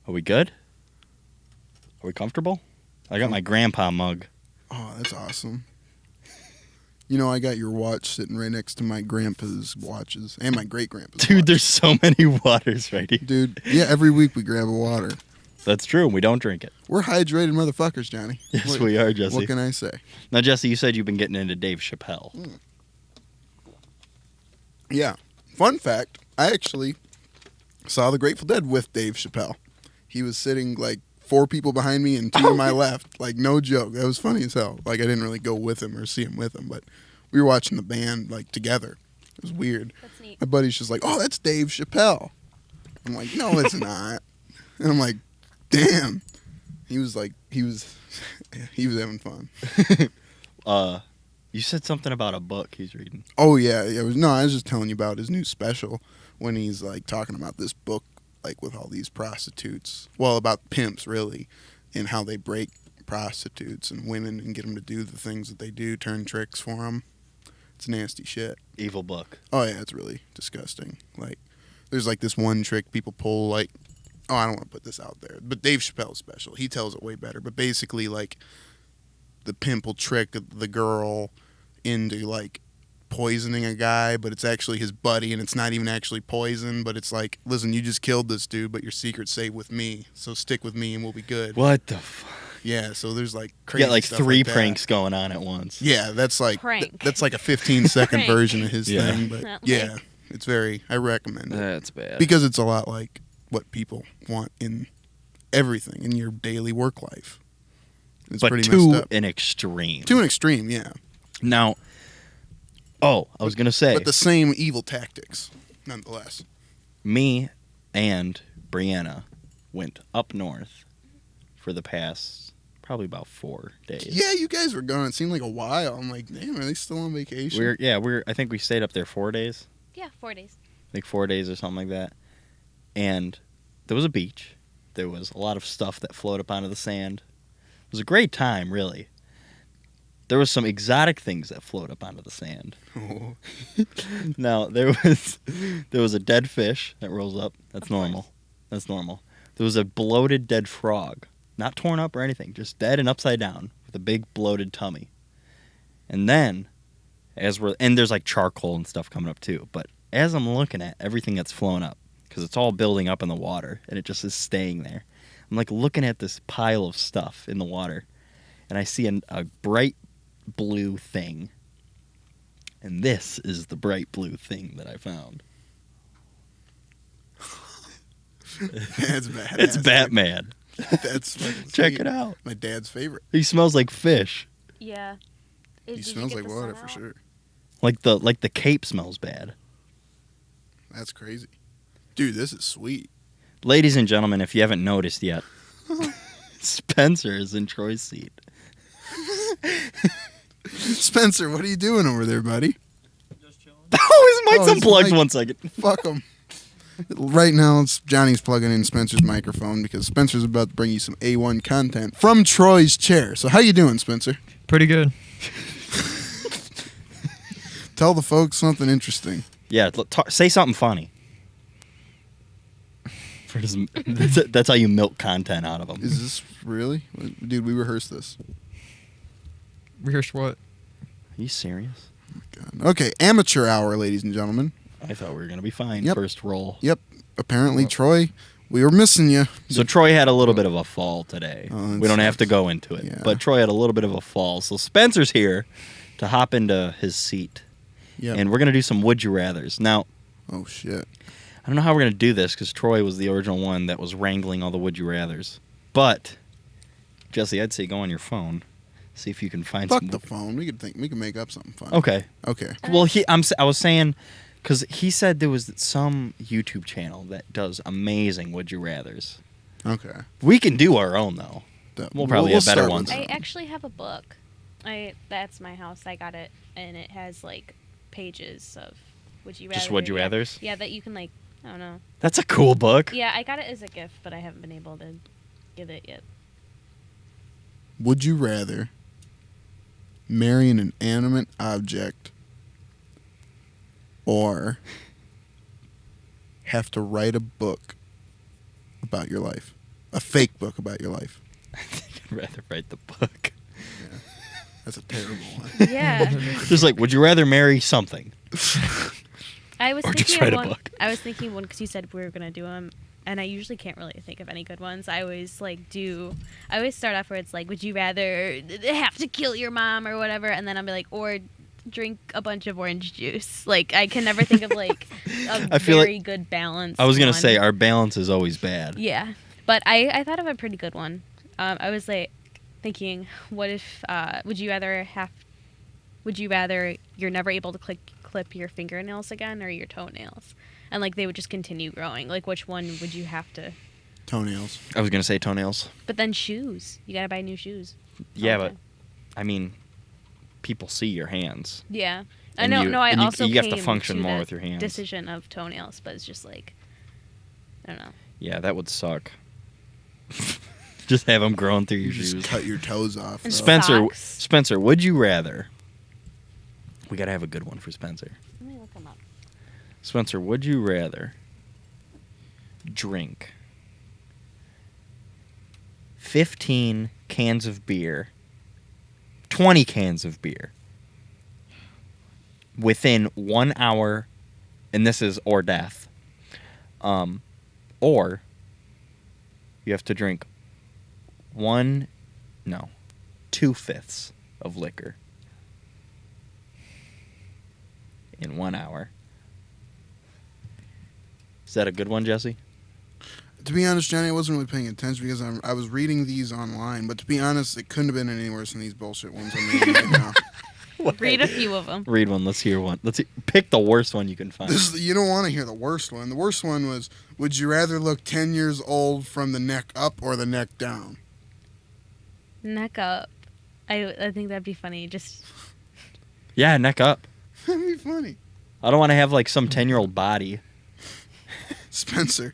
Are we good? Are we comfortable? I got my grandpa mug. Oh, that's awesome. You know, I got your watch sitting right next to my grandpa's watches and my great-grandpa's Dude, watch. there's so many waters right here. Dude, yeah, every week we grab a water. That's true. We don't drink it. We're hydrated motherfuckers, Johnny. Yes, we are, Jesse. What can I say? Now, Jesse, you said you've been getting into Dave Chappelle. Yeah. Fun fact, I actually saw the Grateful Dead with Dave Chappelle. He was sitting like 4 people behind me and 2 to my left. Like, no joke. That was funny as hell. Like, I didn't really go with him or see him with him, but we were watching the band, like, together. It was weird. That's neat. My buddy's just like, oh, that's Dave Chappelle. I'm like, no, it's not. And I'm like, damn. He was having fun. You said something about a book he's reading. Oh, yeah. I was just telling you about his new special when he's, like, talking about this book, like, with all these prostitutes. Well, about pimps, really, and how they break prostitutes and women and get them to do the things that they do, turn tricks for them. It's nasty shit. Evil book. Oh, yeah, it's really disgusting. Like, there's, like, this one trick people pull, like, oh, I don't want to put this out there, but Dave Chappelle's special. He tells it way better. But basically, like, the pimp will trick the girl into, like, poisoning a guy, but it's actually his buddy, and it's not even actually poison, but it's like, listen, you just killed this dude, but your secret's safe with me, so stick with me and we'll be good. What the fuck? Yeah, so there's like crazy You got like stuff 3 like that. pranks going on at once. Yeah, that's like Prank. that's like a 15-second Prank. version of his Yeah. thing, but yeah, it's I recommend it. That's bad. Because it's a lot like what people want in everything in your daily work life. It's but pretty to messed up. an extreme. To an extreme, yeah. Now, I was going to say, But the same evil tactics, nonetheless. me and Brianna went up north for the past probably about 4 days. Yeah, you guys were gone. It seemed like a while. I'm like, damn, are they still on vacation? I think we stayed up there 4 days. Yeah, 4 days. Like 4 days or something like that. And there was a beach. There was a lot of stuff that floated up onto the sand. It was a great time, really. There was some exotic things that float up onto the sand. Oh. Now, there was a dead fish that rolls up. That's normal. That's normal. There was a bloated dead frog. Not torn up or anything. Just dead and upside down with a big bloated tummy. And then, and there's like charcoal and stuff coming up too. But as I'm looking at everything that's flown up, because it's all building up in the water, and it just is staying there. I'm like looking at this pile of stuff in the water, and I see a bright blue thing. And this is the bright blue thing that I found. That's bad. It's Batman. That's Check it out. My dad's favorite. He smells like fish. Yeah. He smells like water for sure. Like the cape smells bad. That's crazy. Dude, this is sweet. Ladies and gentlemen, if you haven't noticed yet, Spencer is in Troy's seat. Spencer, what are you doing over there, buddy? Just chilling. Oh, his mic's his unplugged. mic. 1 second. Fuck him. Right now, it's Johnny's plugging in Spencer's microphone because Spencer's about to bring you some A1 content from Troy's chair. So how you doing, Spencer? Pretty good. Tell the folks something interesting. Yeah, say something funny. That's how you milk content out of them. Is this really? Dude, we rehearsed this. Rehearsed what? Are you serious? Oh my God. Okay, amateur hour, ladies and gentlemen. I thought we were going to be fine. Yep. First roll. Yep. Apparently, Troy, we were missing you. So Troy had a little bit of a fall today. Oh, We don't have to go into it. Yeah. But Troy had a little bit of a fall. So Spencer's here to hop into his seat. Yep. And we're going to do some Would You Rathers. Now, Oh, shit. I don't know how we're going to do this because Troy was the original one that was wrangling all the Would You Rathers. But, Jesse, I'd say go on your phone. See if you can find Fuck some. the phone. We could make up something fun. Okay. Okay. Well, I was saying, because he said there was some YouTube channel that does amazing Would You Rathers. Okay. We can do our own, though. We'll probably have better start with ones. that. I actually have a book. That's my house. I got it, and it has like pages of Would You Rather. Just Would You yeah. Rathers? Yeah, that you can like. I don't know. That's a cool book. Yeah, I got it as a gift, but I haven't been able to give it yet. Would you rather marry an inanimate object or have to write a book about your life? A fake book about your life. I think I'd rather write the book. Yeah. That's a terrible one. Yeah. Just like, would you rather marry something? I was Or just thinking write of a one. book. I was thinking one because you said we were gonna do them, and I usually can't really think of any good ones. I always start off where it's like, would you rather have to kill your mom or whatever, and then I'll be like, or drink a bunch of orange juice. Like I can never think of like a I feel very good balance. I was going to one. say, our balance is always bad. Yeah, but I thought of a pretty good one. I was like thinking, what if would you rather you're never able to clip your fingernails again or your toenails, and like they would just continue growing? Like which one would you have to? Toenails. I was going to say toenails. But then shoes, you gotta buy new shoes. Yeah, Okay. but I mean, people see your hands. Yeah, I And know. you- No, I and you- also you have to came function more the with your hands. Decision of toenails, but it's just like I don't know. Yeah, that would suck. Just have them growing through your You just shoes. cut your toes off. And though. Spencer- Spencer, would you rather? We got to have a good one for Spencer. Let me look them up. Spencer, would you rather drink 15 cans of beer, 20 cans of beer within 1 hour, and this is or death, or you have to drink 2/5 of liquor in 1 hour? Is that a good one, Jesse? To be honest, Johnny, I wasn't really paying attention because I was reading these online. But to be honest, it couldn't have been any worse than these bullshit ones I'm reading right now. Read a few of them. Read one. Let's hear one. Pick the worst one you can find. You don't want to hear the worst one. The worst one was, would you rather look 10 years old from the neck up or the neck down? Neck up. I think that'd be funny. Just Yeah, neck up. That'd be funny. I don't want to have like some 10-year-old body. Spencer's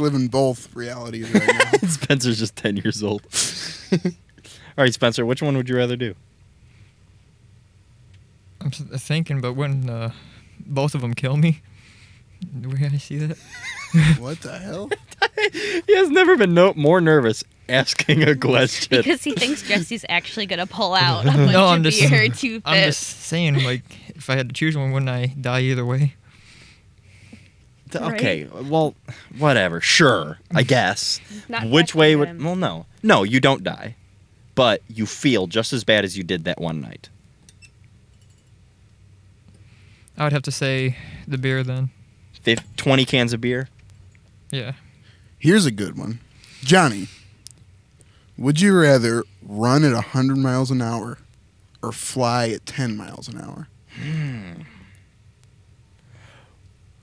living both realities right now. Spencer's just 10 years old. All right, Spencer, which one would you rather do? I'm thinking, but when both of them kill me, where I see that? What the hell? He has never been more nervous asking a question. because he thinks Jesse's actually gonna pull out a bunch No, I'm of just, beer too I'm just saying, like, if I had to choose one, wouldn't I die either way? Okay, well, whatever. Sure, I guess. Not Which way affecting would... him. Well, no. No, you don't die. But you feel just as bad as you did that one night. I would have to say the beer then. 20 cans of beer? Yeah. Here's a good one. Johnny, would you rather run at 100 miles an hour or fly at 10 miles an hour?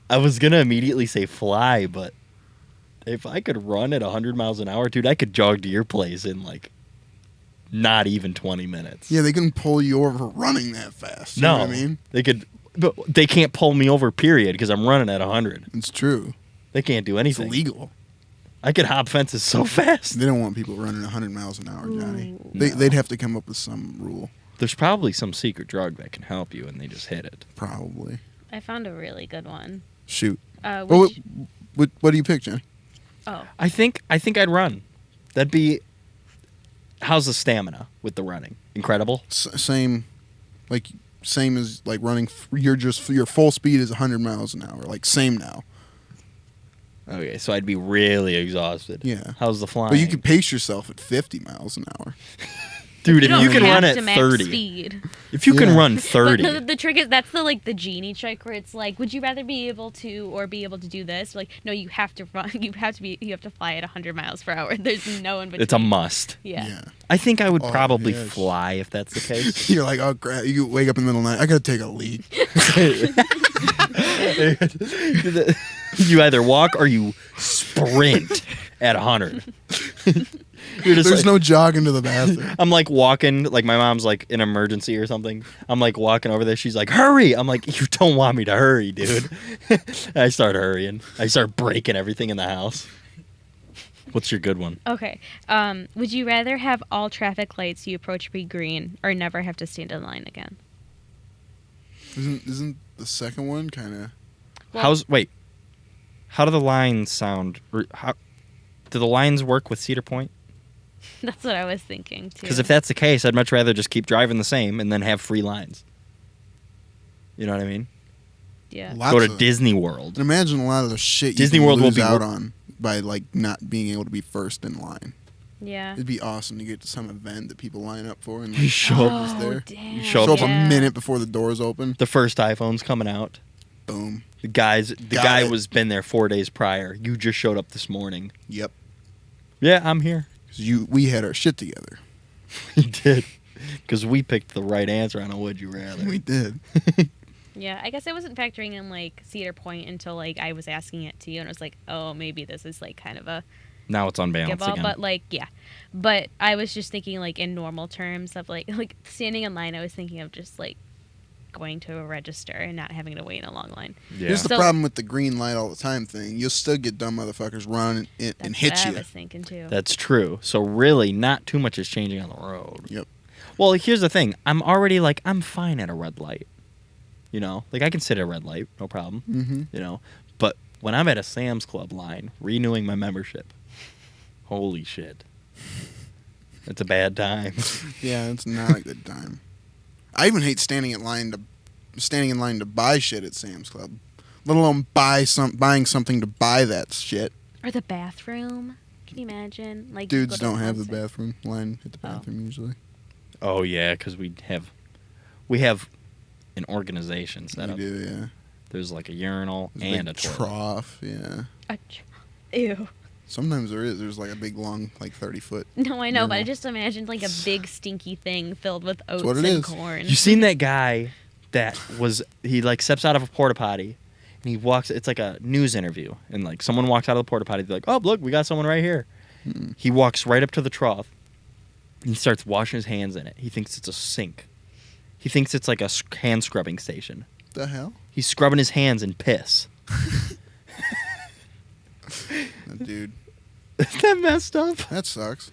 I was going to immediately say fly, but if I could run at 100 miles an hour, dude, I could jog to your place in, like, not even 20 minutes. Yeah, they can pull you over running that fast. You No. know what I mean? They could... But they can't pull me over, period, because I'm running at 100. It's true. They can't do It's anything. illegal. I could hop fences so fast. They don't want people running 100 miles an hour, Johnny. Ooh. They'd have to come up with some rule, There's probably some secret drug that can help you, and they just hit it. probably. I found a really good one. Shoot. Which, What do you pick, Johnny? oh, I think I'd run. That'd be... How's the stamina with the running? Incredible? Same as like running. Your full speed is 100 miles an hour. Like same now. Okay, so I'd be really exhausted. Yeah. How's the flying? But you can pace yourself at 50 miles an hour. Dude, if don't you can have run to at max 30. speed. If you can Yeah. run But 30. the trick is that's the genie trick where it's like, would you rather be able to or be able to do this? Like, no, you have to run. You have to fly at 100 miles per hour. There's no in between. It's a must. Yeah. I think I would Oh, probably yes. fly if that's the case. You're like, oh crap! You wake up in the middle of the night. I gotta take a leak. You either walk or you sprint at 100. You're just There's like- no jogging to the bathroom. I'm like walking, like my mom's like in emergency or something. I'm like walking over there. She's like, hurry. I'm like, you don't want me to hurry, dude. I start hurrying. I start breaking everything in the house. What's your good one? Okay. Would you rather have all traffic lights you approach be green or never have to stand in line again? Isn't the second one kind of? Well- How do the lines sound? Or how do the lines work with Cedar Point? That's what I was thinking too. Because if that's the case, I'd much rather just keep driving the same and then have free lines. You know what I mean? yeah. Lots Go to of- Disney World. And imagine a lot of the shit Disney you can World will lose be out wor- on by like not being able to be first in line. Yeah. It'd be awesome to get to some event that people line up for and You like, show up, Oh, just there. damn. show show up yeah. a minute before the doors open. the first iPhone's coming out. Boom. The Got guy it. was been there 4 days prior. You just showed up this morning. Yep. Yeah, I'm here. 'Cause we had our shit together. He did. Because we picked the right answer on a Would You Rather. We did. Yeah, I guess I wasn't factoring in like Cedar Point until like I was asking it to you, and I was like, oh, maybe this is like kind of a Now it's give unbalanced up. again. But like, yeah, but I was just thinking like in normal terms of like standing in line. I was thinking of just like going to a register and not having to wait in a long line. yeah. Here's the So- problem with the green light all the time thing. You'll still get dumb motherfuckers run and That's hit what you. I was thinking too. That's true. So really, not too much is changing on the road. Yep. Well, here's the thing. I'm already like, I'm fine at a red light. You know? Like, I can sit at a red light. No problem. Mm-hmm. You know? But when I'm at a Sam's Club line, renewing my membership, holy shit. It's a bad time. Yeah, it's not a good time. I even hate standing in line to buy shit at Sam's Club, let alone buying something to buy that shit. Or the bathroom. Can you imagine? Like Dudes you go to don't have the concert. bathroom line at the Oh. bathroom usually. Oh, yeah, because we have an organization set We up. do, yeah. There's like a urinal There's and a big toilet. trough, yeah. Ew. Sometimes there is. There's like a big long, like 30-foot. No, I know, but I Urinal. just imagined like a big stinky thing filled with oats what and it is. corn. You seen that guy that he like steps out of a porta potty and he walks, it's like a news interview, and like someone walks out of the porta potty, they're like, oh, look, we got someone right here. Mm-mm. He walks right up to the trough and he starts washing his hands in it. He thinks it's a sink. He thinks it's like a hand scrubbing station. The hell? He's scrubbing his hands in piss. Dude, Isn't that messed up? that sucks.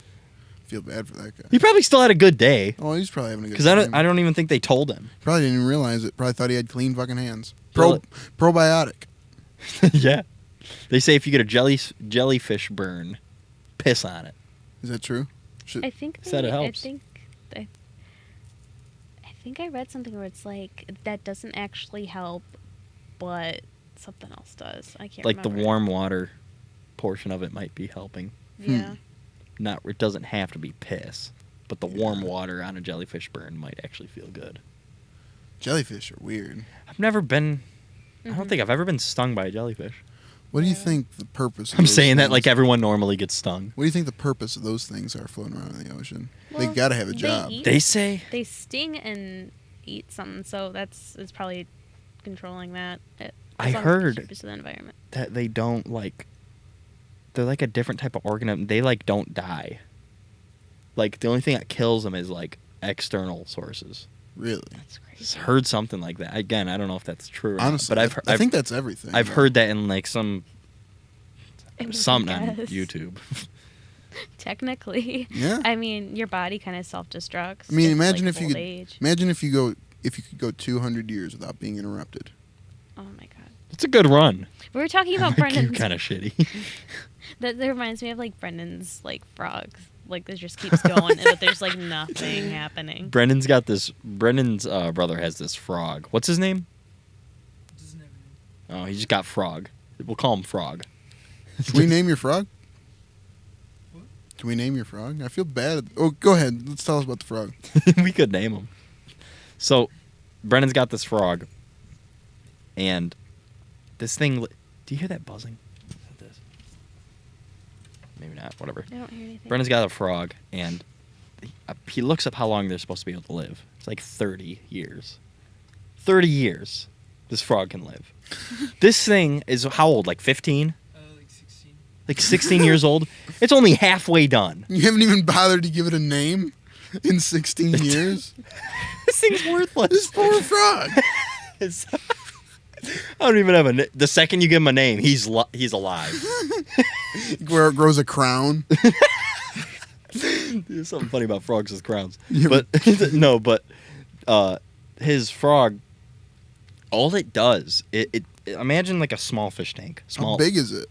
Feel bad for that guy. He probably still had a good day. Oh, he's probably having a good Because time. I don't even think they told him. Probably didn't even realize it. Probably thought he had clean fucking hands. Really? Probiotic. Yeah. They say if you get a jellyfish burn, piss on it. Is that true? Should, I think Said it helps. I think I read something where it's like that doesn't actually help, but something else does. I can't Like remember. the warm water portion of it might be helping. Yeah. It doesn't have to be piss, but the warm water on a jellyfish burn might actually feel good. jellyfish are weird. I've never been. I Mhm. don't think I've ever been stung by a jellyfish. What do you Yeah. think the purpose of I'm those saying that things- like everyone normally gets stung. What do you think the purpose of those things are floating around in the ocean? Well, they gotta have a they job. eat. They say They sting and eat something, so it's probably controlling that. I as long as it's heard contributes to the environment. that they don't like. They're like a different type of organism. They like don't die. Like the only thing that kills them is like external sources. Really? That's crazy. Just heard something like that. Again, I don't know if that's true. Or Honestly, not, but I think that's everything. I've heard that in like something on Guess. YouTube. Technically. Yeah. I mean, your body kind of self-destructs. I mean, with, imagine like, if you old could. age. Imagine if you could go 200 years without being interrupted. Oh my god. It's a good run. We were talking about You're Brendan's. kind of shitty. That reminds me of like Brendan's like frogs. Like this just keeps going, but there's like nothing happening. Brendan's brother has this frog. What's his name? Oh, he just got Frog. We'll call him Frog. Can we name your frog? Can we name your frog? I feel bad. Oh, go ahead. Let's tell us about the frog. We could name him. So, Brendan's got this frog, and this thing. Do you hear that buzzing? This? Maybe not. Whatever. I don't hear anything. Brendan's got a frog, and he looks up how long they're supposed to be able to live. It's like 30 years. 30 years, this frog can live. This thing is how old? Like 15? Like 16. Like 16 years old? It's only halfway done. You haven't even bothered to give it a name in 16 years. This thing's worthless. This poor frog. It's- I don't even have a. The second you give him a name, he's alive. Where it grows a crown. There's something funny about frogs with crowns. Yeah, But no, but his frog, all it does, it imagine like a small fish tank. Small. How big is it?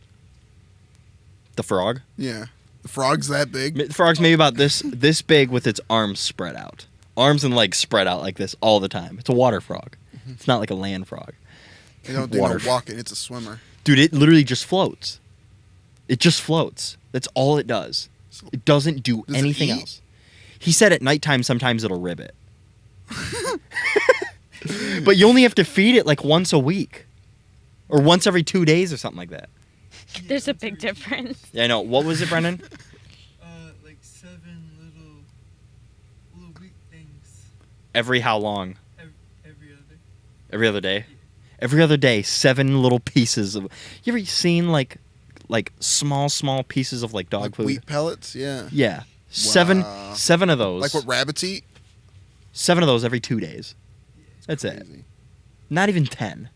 The frog? Yeah. The frog's that big? The frog's maybe about this big with its arms spread out. Arms and legs spread out like this all the time. It's a water frog. It's not like a land frog. They don't do no walking. It's a swimmer. Dude, it literally just floats. It just floats. That's all it does. It doesn't do anything else. He said at nighttime sometimes it'll ribbit. But you only have to feed it like once a week. Or once every 2 days or something like that. There's a big difference. Yeah, I know. What was it, Brendan? Like 7 little weak things. Every how long? Every other. Every other day? Every other day, 7 little pieces of... You ever seen like small pieces of like dog Like food? wheat pellets? Yeah. Yeah. Wow. 7 of those. Like what rabbits eat? 7 of those every 2 days. That's it. Crazy. Not even 10.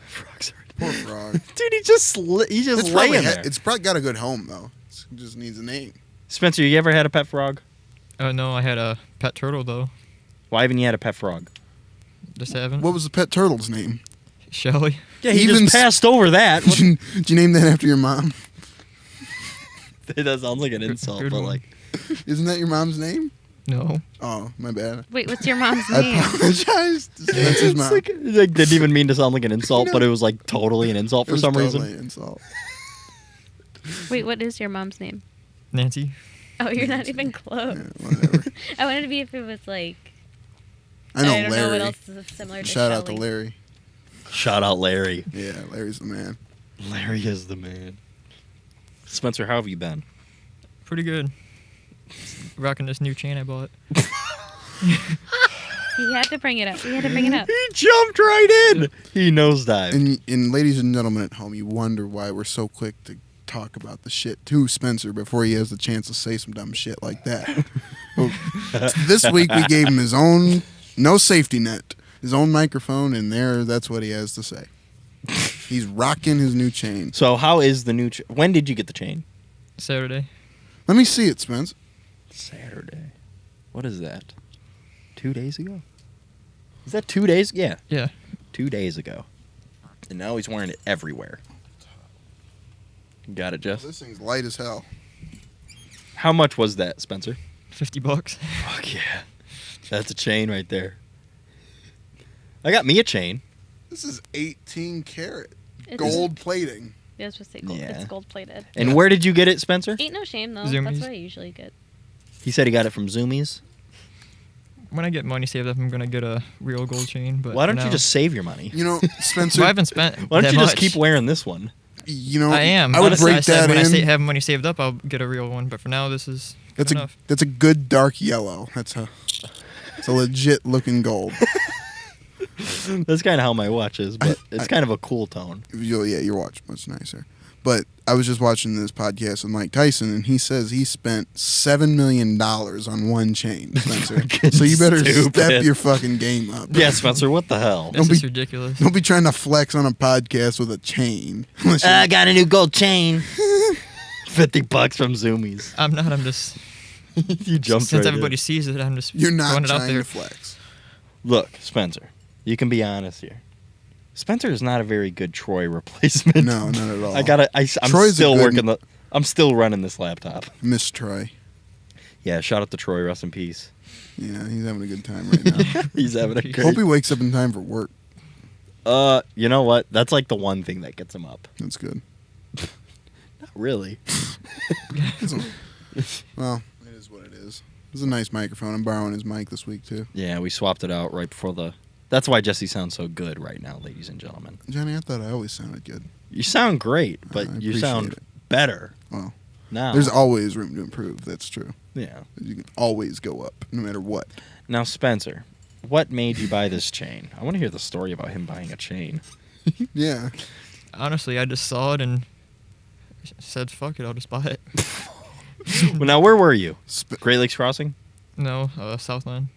Frogs are... Poor frog. Dude, he's just laying there. It's probably got a good home, though. It just needs a name. Spencer, you ever had a pet frog? No, I had a pet turtle though. Why haven't you had a pet frog? Just haven't. What was the pet turtle's name? Shelly. Yeah, he Even just passed over that. Did you name that after your mom? That sounds like an insult, Good but one. like... Isn't that your mom's name? No. Oh, my bad. Wait, what's your mom's I name? apologize. That's his It's mom. like didn't even mean to sound like an insult, No. but it was like totally an insult It for was some totally reason. an insult. Wait, what is your mom's name? Nancy. Oh, you're not even close. Yeah, whatever. I wanted to be if it was like... I know don't know what Larry. else is similar to Shout out to Shelly. Larry. Shout out Larry. Yeah, Larry's the man. Larry is the man. Spencer, how have you been? Pretty good. Rocking this new chain I bought. He had to bring it up. He had to bring it up. He jumped right in. He nosedived. And ladies and gentlemen at home, you wonder why we're so quick to talk about the shit to Spencer before he has the chance to say some dumb shit like that. Well, this week we gave him his own, no safety net, his own microphone, and that's what he has to say. He's rocking his new chain. So how is the new... when did you get the chain? Saturday. Let me see it, Spence. Saturday. What is that? 2 days ago? Is that 2 days? Yeah. Yeah. 2 days ago. And now he's wearing it everywhere. Got it, Jess? This thing's light as hell. How much was that, Spencer? $50. Fuck yeah. That's a chain right there. I got me a chain. This is 18 karat. It's- Gold plating. Yeah, I was supposed to say gold. Yeah. It's gold plated. And where did you get it, Spencer? Ain't no shame though. Zoomies. That's what I usually get. He said he got it from Zoomies. When I get money saved up, I'm gonna get a real gold chain. But Why don't for you now- just save your money? You know, Spencer, Well, I haven't spent. Why don't that you just much. keep wearing this one? you know, I am. I would Honestly, break said that when in. I have money saved up, I'll get a real one. But for now, this is good enough. That's a good dark yellow. It's a legit looking gold. That's kind of how my watch is, but it's kind of a cool tone. Yeah, your watch much nicer. But I was just watching this podcast with Mike Tyson, and he says he spent $7 million on one chain, Spencer. So you better Stupid. step your fucking game up. Yeah, Spencer, what the hell? This Don't is be- ridiculous. Don't be trying to flex on a podcast with a chain. Unless I you're- got a new gold chain. $50 from Zoomies. I'm not. I'm just. You jumped Since right everybody in. sees it, I'm just you're not throwing it out trying there. to flex. Look, Spencer, you can be honest here. Spencer is not a very good Troy replacement. No, not at all. I'm Troy's a still good- working I'm still running this laptop. Miss Troy. Yeah, shout out to Troy, rest in peace. Yeah, he's having a good time right now. He's having a Hope great... Hope he wakes up in time for work. You know what? That's like the one thing that gets him up. That's good. Not really. Well, it is what it is. It's a nice microphone. I'm borrowing his mic this week too. Yeah, we swapped it out right before the... That's why Jesse sounds so good right now, ladies and gentlemen. Johnny, I thought I always sounded good. You sound great, but I you appreciate sound it. better Well, now. there's always room to improve. That's true. Yeah. You can always go up, no matter what. Now, Spencer, what made you buy this chain? I want to hear the story about him buying a chain. Yeah. Honestly, I just saw it and said, "Fuck it, I'll just buy it." Well, now, where were you? Sp- Great Lakes Crossing? No, Southland.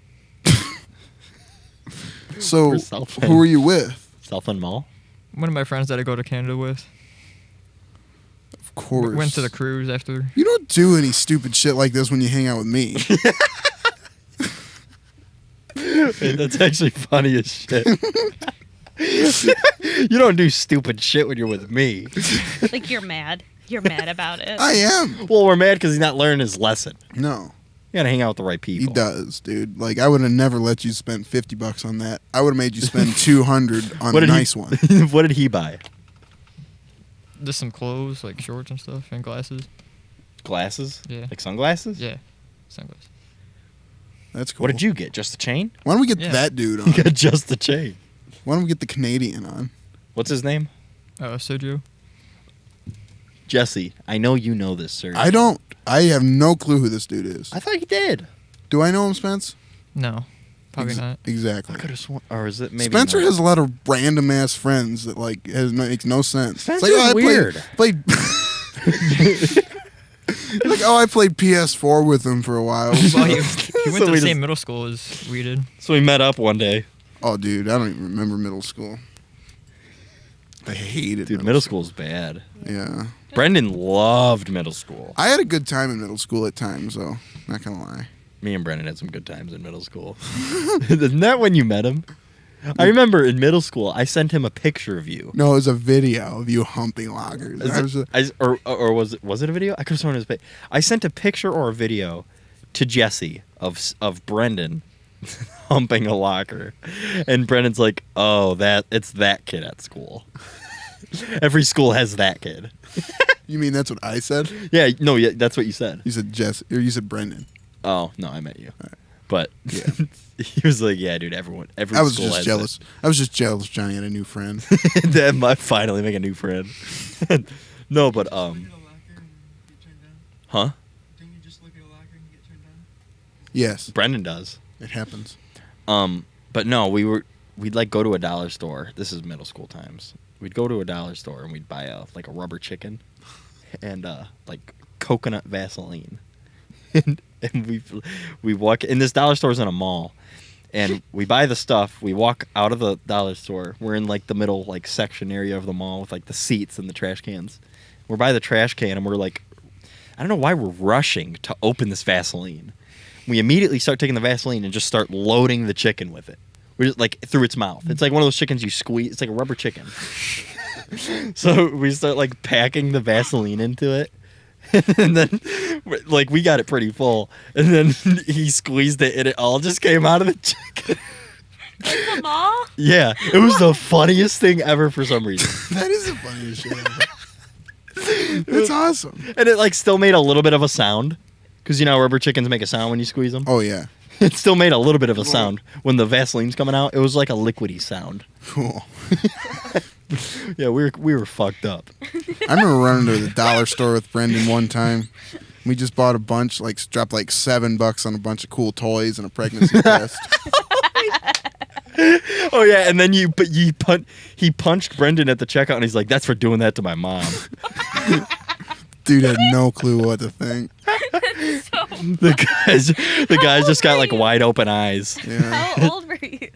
So, Where's Southland? who were you with? Southland Mall? One of my friends that I go to Canada with. Of course. Went to the cruise after. You don't do any stupid shit like this when you hang out with me. That's actually funny as shit. You don't do stupid shit when you're with me. Like you're mad. You're mad about it. I am. Well, we're mad because he's not learning his lesson. No, You gotta hang out with the right people. he does, dude. Like I would have never let you spend $50 on that. I would have made you spend $200 on What a did nice he, one. What did he buy? Just some clothes, like shorts and stuff, and glasses. Glasses? Yeah. Like sunglasses? Yeah, sunglasses. That's cool. What did you get? Just the chain? Why don't we get Yeah. that dude on? You got just the chain. Why don't we get the Canadian on? What's his name? Cwjj. Jesse. I know you know this, sir. I don't. I have no clue who this dude is. I thought you did. Do I know him, Spence? No, probably not. I Exactly. could have sworn. Or is it maybe Spencer not? has a lot of random ass friends that like makes no sense. Spencer's I weird. Played. Like, oh, I played PS4 with him for a while. Well, he went So to we the just- same middle school as we did. So we met up one day. Oh, dude, I don't even remember middle school. I hated Dude, middle school's bad. Yeah. Brendan loved middle school. I had a good time in middle school at times, though. Not gonna lie. Me and Brendan had some good times in middle school. Isn't that when you met him? I remember in middle school, I sent him a picture of you. No, it was a video of you humping lockers. I was Or was it a video? I could have sworn it was. I sent a picture or a video to Jesse of Brendan humping a locker, and Brendan's like, "Oh, it's that kid at school. Every school has that kid." You mean that's what I said? Yeah, no, yeah, that's what you said. You said Jess, or you said Brendan. Oh no, I met you, Alright. but Yeah. he was like, "Yeah, dude, every I was school just has jealous. I was just jealous Johnny had a new friend. that." That might finally make a new friend. No, but Look at a locker and get turned down. huh? Don't you just look at a locker and get turned down? Yes, Brendan does. it happens. But no, we'd like go to a dollar store. This is middle school times. We'd go to a dollar store and we'd buy a rubber chicken and like coconut Vaseline. and we walk, and this dollar store's in a mall. And we buy the stuff, we walk out of the dollar store. We're in like the middle like section area of the mall with like the seats and the trash cans. We're by the trash can and we're like, I don't know why we're rushing to open this Vaseline. We immediately start taking the Vaseline and just start loading the chicken with it. We're just, like through its mouth. It's like one of those chickens you squeeze. It's like a rubber chicken. So we start like packing the Vaseline into it. And then like we got it pretty full. And then he squeezed it and it all just came out of the chicken. In the mall? Yeah. It was the funniest thing ever for some reason. That is the funniest shit ever. That's awesome. And it like still made a little bit of a sound. Because you know rubber chickens make a sound when you squeeze them. Oh yeah, It still made a little bit of a sound when the Vaseline's coming out. It was like a liquidy sound. cool. Yeah, we were fucked up. I remember running to the dollar store with Brendan one time. We just bought a bunch, like dropped like $7 on a bunch of cool toys and a pregnancy test. Oh yeah, and then he punched Brendan at the checkout, and he's like, "That's for doing that to my mom." Dude had no clue what to think. The guys just got like wide open eyes. Yeah, How old were you?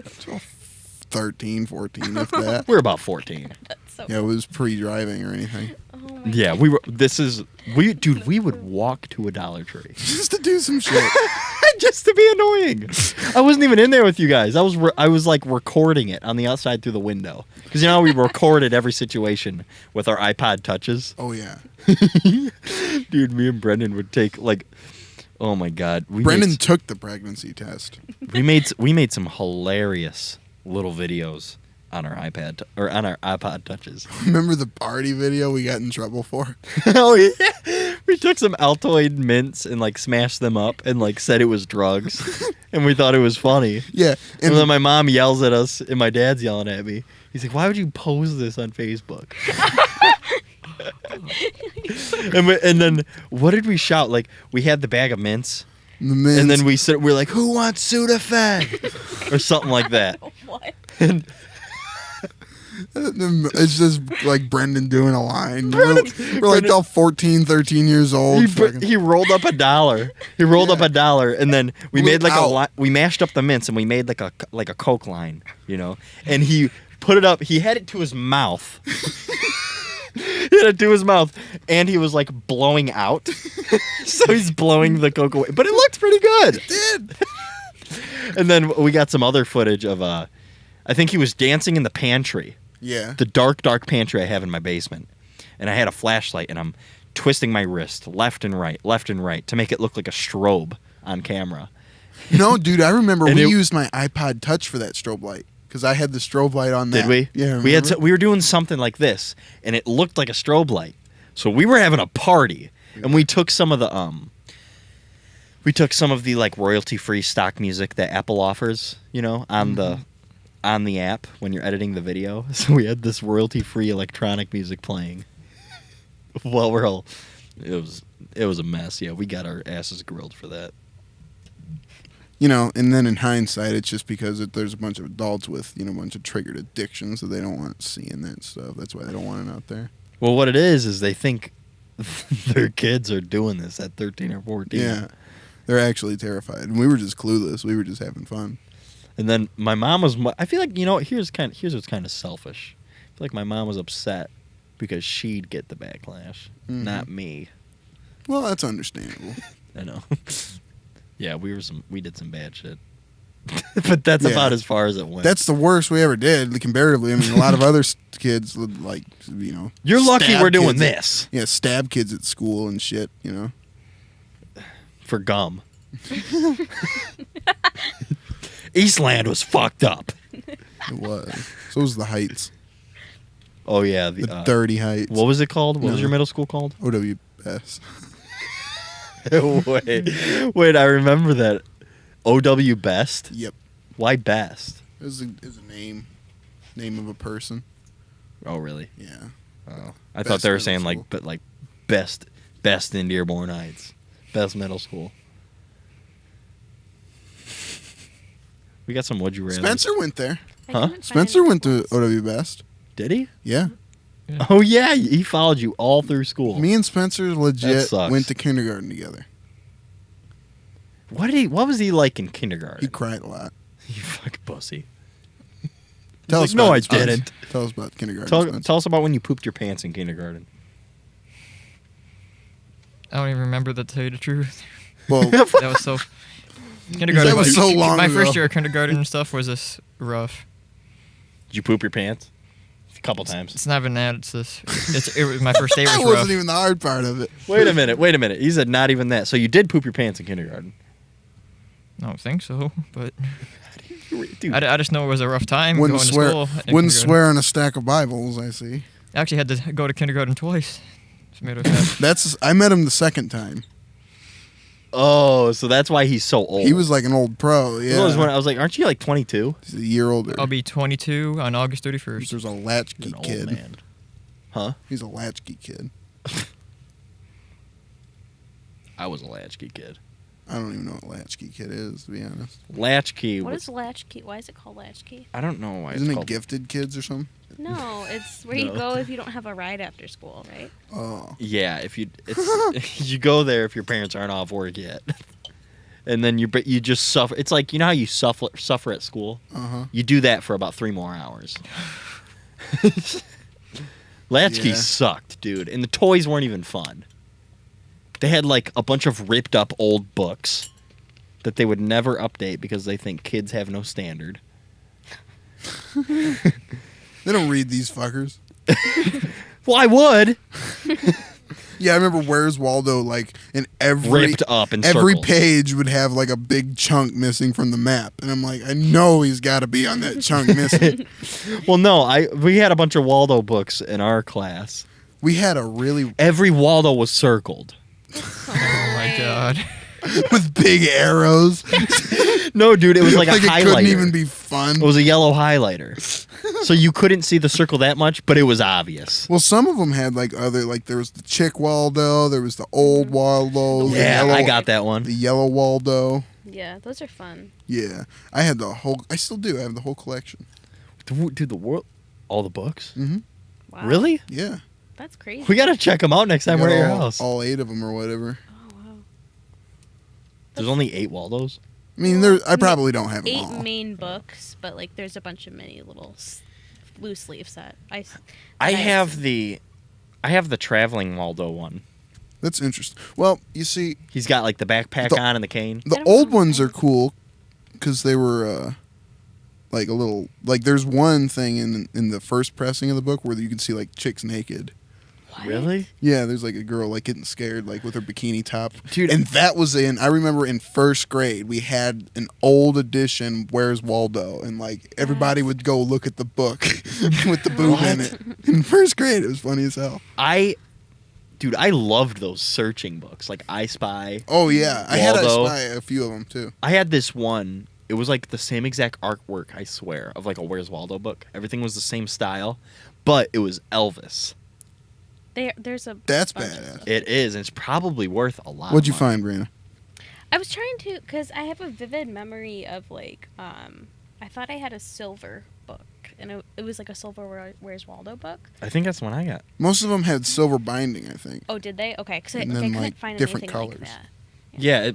13, 14, if that. We were about 14. That's so. Yeah, it was pre-driving or anything. Oh my Yeah, we were. Dude, we would walk to a Dollar Tree Just to do some shit. just to be annoying. I wasn't even in there with you guys. I was like recording it on the outside through the window because you know we recorded every situation with our iPod touches. Oh yeah. Dude, me and Brendan would take like, oh my god, Brendan took the pregnancy test. we made some hilarious little videos on our iPad or on our iPod touches. Remember the party video we got in trouble for? Oh yeah, we took some Altoid mints and like smashed them up and like said it was drugs, and we thought it was funny. Yeah, And then my mom yells at us, and my dad's yelling at me. He's like, "Why would you post this on Facebook?" and then what did we shout? Like we had the bag of mints, the mints. and then we're like, "Who wants Sudafed?" or something like that. What? And It's just like Brendan doing a line. We're like all 14, 13 years old. he rolled up $1. He rolled up $1, and then we made like we mashed up the mints, and we made like a Coke line, you know. And he put it up. He had it to his mouth. He had it to his mouth, and he was like blowing out. So he's blowing the Coke away, but it looked pretty good. It did. And then we got some other footage of I I think he was dancing in the pantry. Yeah. The dark pantry I have in my basement. And I had a flashlight, and I'm twisting my wrist left and right to make it look like a strobe on camera. No, dude, I remember And we it- used my iPod Touch for that strobe light because I had the strobe light on that. Did we? Yeah. We had remember? we were doing something like this, and it looked like a strobe light. So we were having a party, and we took some of the like royalty free stock music that Apple offers, you know, on the app when you're editing the video. So we had this royalty free electronic music playing. Well, it was a mess. Yeah, we got our asses grilled for that. You know, and then in hindsight, it's just because there's a bunch of adults with, you know, a bunch of triggered addictions that they don't want seeing that stuff. That's why they don't want it out there. Well, what it is they think their kids are doing this at 13 or 14. Yeah. They're actually terrified. And we were just clueless. We were just having fun. And then my mom was. I feel like, you know, here's what's kind of selfish. I feel like my mom was upset because she'd get the backlash, Mhm. not me. Well, that's understandable. I know. Yeah, we did some bad shit, but that's Yeah. about as far as it went. That's the worst we ever did, comparatively. I mean, a lot of other kids would, like, you know. You're lucky stab we're doing kids this Yeah, stab kids at school and shit, you know. for gum. Eastland was fucked up. It was. So was the Heights. Oh yeah, The the dirty Heights. what was it called? What was No. your middle school called? OWS. Wait, I remember that. OW Best. Yep. Why Best? It was a name of a person. Oh really? Yeah. Oh, I Best thought they were middle saying school. like best in Dearborn Heights, best middle school. We got some would you rather. Spencer went there. I Huh? couldn't find Spencer any went to schools. OW Best. Did he? Yeah. Oh yeah, he followed you all through school. Me and Spencer That legit sucks. went to kindergarten together. What was he like in kindergarten? He cried a lot. You fucking pussy. Tell like, us "No, about I it, Spencer. didn't." Tell us about kindergarten. Spencer. Tell us about when you pooped your pants in kindergarten. I don't even remember that, to tell you the truth. Well, That was so. Kindergarten That was so long My ago. first year of kindergarten and stuff was this rough. Did you poop your pants? A couple times. It's not even that. It's this. It was my first day was that rough. wasn't even the hard part of it. Wait a minute. He said not even that. So you did poop your pants in kindergarten. I don't think so, but Dude, I just know it was a rough time Wouldn't going swear. to school. in Wouldn't kindergarten. swear on a stack of Bibles. I see. I actually had to go to kindergarten twice. It's made it sad. That's. I met him the second time. oh, so that's why he's so old. He was like an old pro. Yeah. I was like, aren't you like 22? He's a year older. I'll be 22 on August 31st. There's a You're latchkey an old kid. man. Huh? He's a latchkey kid. I was a latchkey kid. I don't even know what latchkey kid is, to be honest. Latchkey. What was, is latchkey? Why is it called latchkey? I don't know why Isn't it's it called. gifted kids or something? No, it's where you No. go if you don't have a ride after school, right? Oh. Yeah, you go there if your parents aren't off work yet, and then you just suffer. It's like, you know how you suffer at school. Uh-huh. You do that for about 3 more hours. Latchkey Yeah. sucked, dude, and the toys weren't even fun. They had like a bunch of ripped up old books that they would never update because they think kids have no standard. They don't read these fuckers. Well, I would. Yeah, I remember Where's Waldo, like, in every Ripped up in every circles. page would have like a big chunk missing from the map. And I'm like, I know he's got to be on that chunk missing. Well, no, we had a bunch of Waldo books in our class. We had a really Every Waldo was circled. Oh my god. with big arrows. No, dude, it was like a it highlighter. couldn't even be fun. It was a yellow highlighter. So you couldn't see the circle that much, but it was obvious. Well, some of them had like other, like there was the chick Waldo, there was the old Waldo, the Yeah, yellow, I got that one. the yellow Waldo. Yeah, those are fun. Yeah, I had the whole. I still do. I have the whole collection. Dude, the world, all the books? Mm-hmm. Wow. Really? Yeah, That's crazy. We gotta check them out next time Got we're at your all, house. all 8 of them or whatever. Oh wow. There's only 8 Waldos. I mean, there. I probably don't have them 8 all. main books, but like there's a bunch of mini little loose leaf set. I Nice. have the traveling Waldo one. That's interesting. Well, you see, He's got like the backpack The- on and the cane. the I don't old know. ones are cool because they were like a little like there's one thing in the first pressing of the book where you can see like chicks naked. What? Really? Yeah, there's like a girl like getting scared like with her bikini top. Dude. And that was I remember in first grade we had an old edition Where's Waldo and like everybody would go look at the book with the boob in it. In first grade it was funny as hell. I loved those searching books like I Spy. Oh yeah, I had Waldo. a few of them too. I had this one. It was like the same exact artwork, I swear, of like a Where's Waldo book. Everything was the same style, but it was Elvis. There's a That's bunch of badass. stuff. It is, and it's probably worth a lot. What'd you of money. find, Brina? I was trying to, because I have a vivid memory of like, I thought I had a silver book, and it was like a silver Where's Waldo book. I think that's the one I got. Most of them had silver binding, I think. Oh, did they? Okay, because I And then, couldn't like, find different anything colors. like that. Yeah,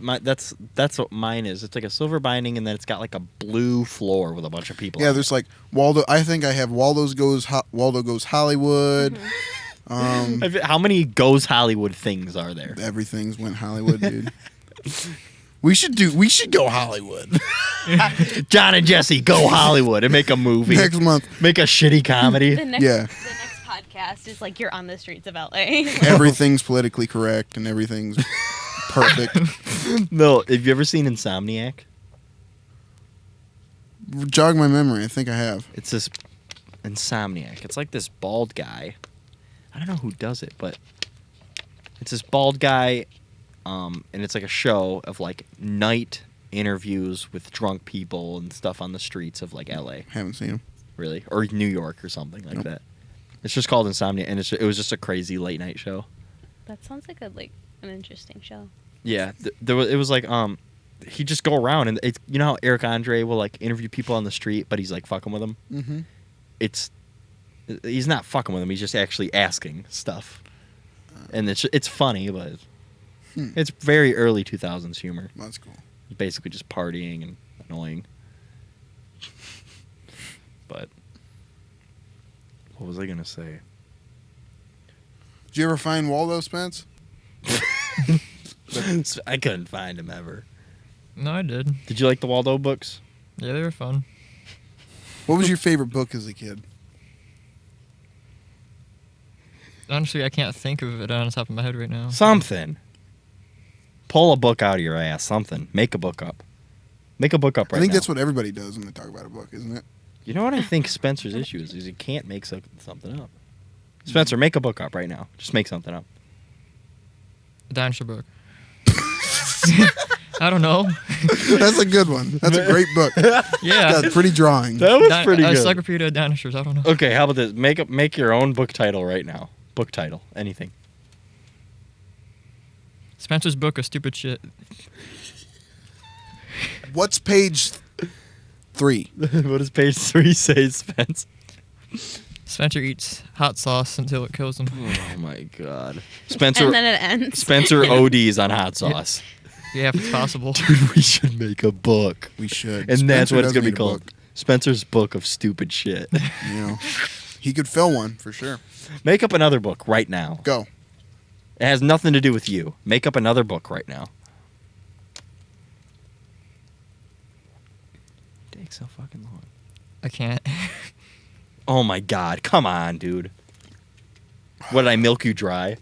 that's what mine is. It's like a silver binding, and then it's got like a blue floor with a bunch of people. Yeah, on there's like Waldo. I think I have Waldo Goes Hollywood. How many Goes Hollywood things are there? Everything's went Hollywood, dude. We should go Hollywood John and Jesse go Hollywood and make a movie. next month. Make a shitty comedy. The next, Yeah. the next podcast is like you're on the streets of LA. Everything's politically correct and everything's perfect. No, have you ever seen Insomniac? Jog my memory. I think I have. It's this Insomniac. It's like this bald guy. I don't know who does it, but it's this bald guy, and it's like a show of like night interviews with drunk people and stuff on the streets of like LA, Haven't seen him. really, or New York or something like Nope. that. It's just called Insomnia, and it was just a crazy late night show. That sounds like an interesting show. Yeah, it was like he'd just go around and it's, you know how Eric Andre will like interview people on the street, but he's like fucking with them. Mm-hmm. He's not fucking with them. He's just actually asking stuff, and it's funny, but it's very early 2000s humor. That's cool. It's basically just partying and annoying. But what was I gonna say? Did you ever find Waldo, Spence? I couldn't find him ever. No, I did. Did you like the Waldo books? Yeah, they were fun. What was your favorite book as a kid? Honestly, I can't think of it on the top of my head right now. Something. Pull a book out of your ass. Something. Make a book up. Make a book up right I think now. that's what everybody does when they talk about a book, isn't it? You know what I think Spencer's issue is he can't make something up. Spencer, make a book up right now. Just make something up. A dinosaur book. I don't know. That's a good one. That's a great book. Yeah. Got pretty drawing. That was pretty good. Encyclopedia of Dinosaurs. I don't know. Okay, how about this? Make your own book title right now. Book title. Anything. Spencer's book of stupid shit. What's page 3? What does page 3 say, Spence? Spencer eats hot sauce until it kills him. Oh my god. Spencer And then it ends. Spencer ODs on hot sauce. Yeah, if it's possible. Dude, we should make a book. We should. And that's Spencer what it's does going to be need a called. book. Spencer's Book of Stupid Shit. You know, he could fill one for sure. Make up another book right now. Go. It has nothing to do with you. Make up another book right now. It takes so fucking long. I can't. Oh my god. Come on, dude. What, did I milk you dry?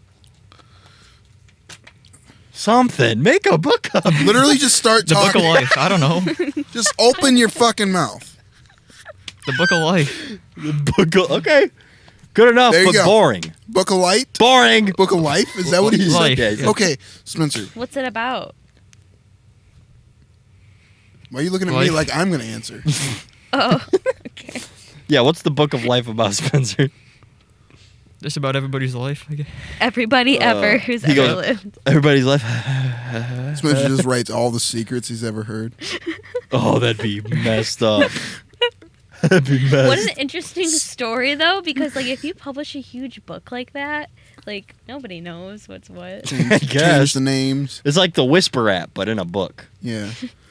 Something. Make a book up. Literally just start The Book talking. of Life. I don't know. Just open your fucking mouth. The Book of Life. The book of, okay. Good enough, There you but go. boring. Book of Light? Boring. Book of Life? Is that what he Life. said? Yeah. Okay, Spencer, What's it about? why are you looking at me Life. like I'm going to answer? Oh, okay. Yeah, what's the book of life about, Spencer? Just about everybody's life, I guess. Everybody ever who's he ever goes- lived. Everybody's life. Spencer just writes all the secrets he's ever heard. Oh, that'd be messed up. That'd be messed. What an interesting story, though, because like if you publish a huge book like that, like nobody knows what's what. I Change guess. the names. It's like the Whisper app, but in a book. Yeah.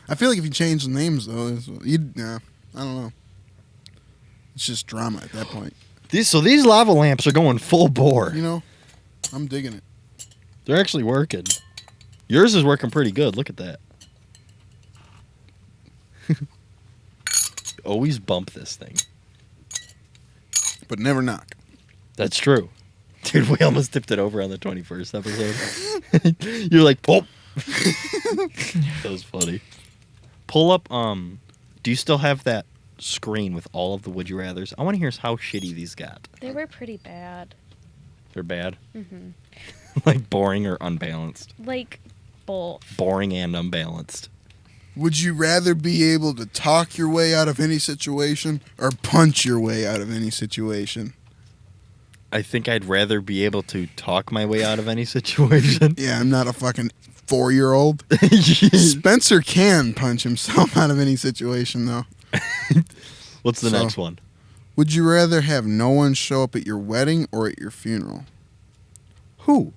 I feel like if you change the names, though, you'd, I don't know. It's just drama at that point. These lava lamps are going full bore. You know, I'm digging it. They're actually working. Yours is working pretty good. Look at that. always bump this thing. But never knock. That's true. Dude, we almost tipped it over on the 21st episode. You're like, pulp. That was funny. Pull up, do you still have that screen with all of the Would You Rathers? I want to hear how shitty these got. They were pretty bad. They're bad? Mm-hmm. Like boring or unbalanced? Like, both. Boring and unbalanced. Would you rather be able to talk your way out of any situation or punch your way out of any situation? I think I'd rather be able to talk my way out of any situation. Yeah, I'm not a fucking 4-year-old. Spencer can punch himself out of any situation, though. What's the So- next one? Would you rather have no one show up at your wedding or at your funeral? Who?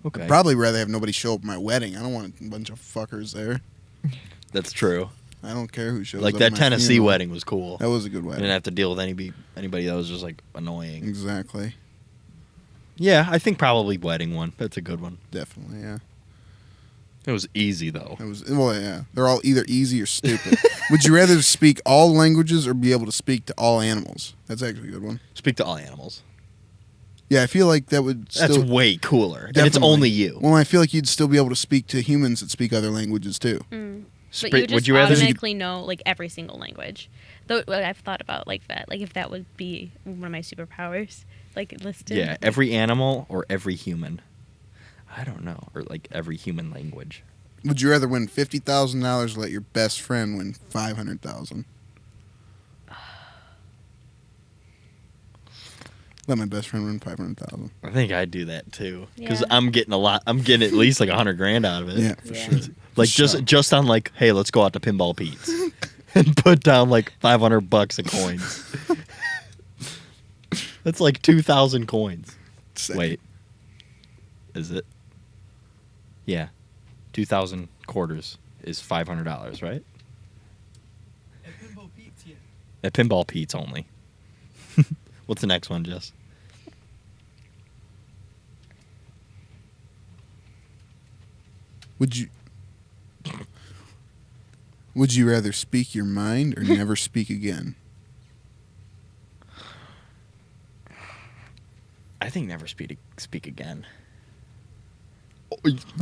Okay. Probably rather have nobody show up at my wedding. I don't want a bunch of fuckers there. That's true. I don't care who shows Like up that at my Tennessee funeral. wedding was cool. That was a good I wedding. didn't have to deal with anybody that was just like annoying. Exactly. Yeah, I think probably wedding one. That's a good one. Definitely, yeah. It was easy though. It was, well, yeah. They're all either easy or stupid. Would you rather speak all languages or be able to speak to all animals? That's actually a good one. Speak to all animals. Yeah, I feel like that would That's still... way cooler. And it's Definitely. only you. Well, I feel like you'd still be able to speak to humans that speak other languages, too. Mm. Spe- But you just would you rather? automatically know, like, every single language. Though, well, I've thought about, like, that. Like, if that would be one of my superpowers, like, listed. Yeah, every animal or every human. I don't know. Or like every human language. Would you rather win $50,000 or let your best friend win $500,000? Let my best friend win $500,000. I think I'd do that too. Because Yeah. I'm getting a lot. I'm getting at least like $100,000 out of it. Yeah, for Yeah. sure. Like For sure. just on like, hey, let's go out to Pinball Pete's and put down like $500 in coins. That's like 2,000 coins. Sick. Wait, is it? Yeah, 2,000 quarters is $500, right? At Pinball Pete's, yeah. At Pinball Pete's only. What's the next one, Jess? Would you rather speak your mind or never speak again? I think never speak again.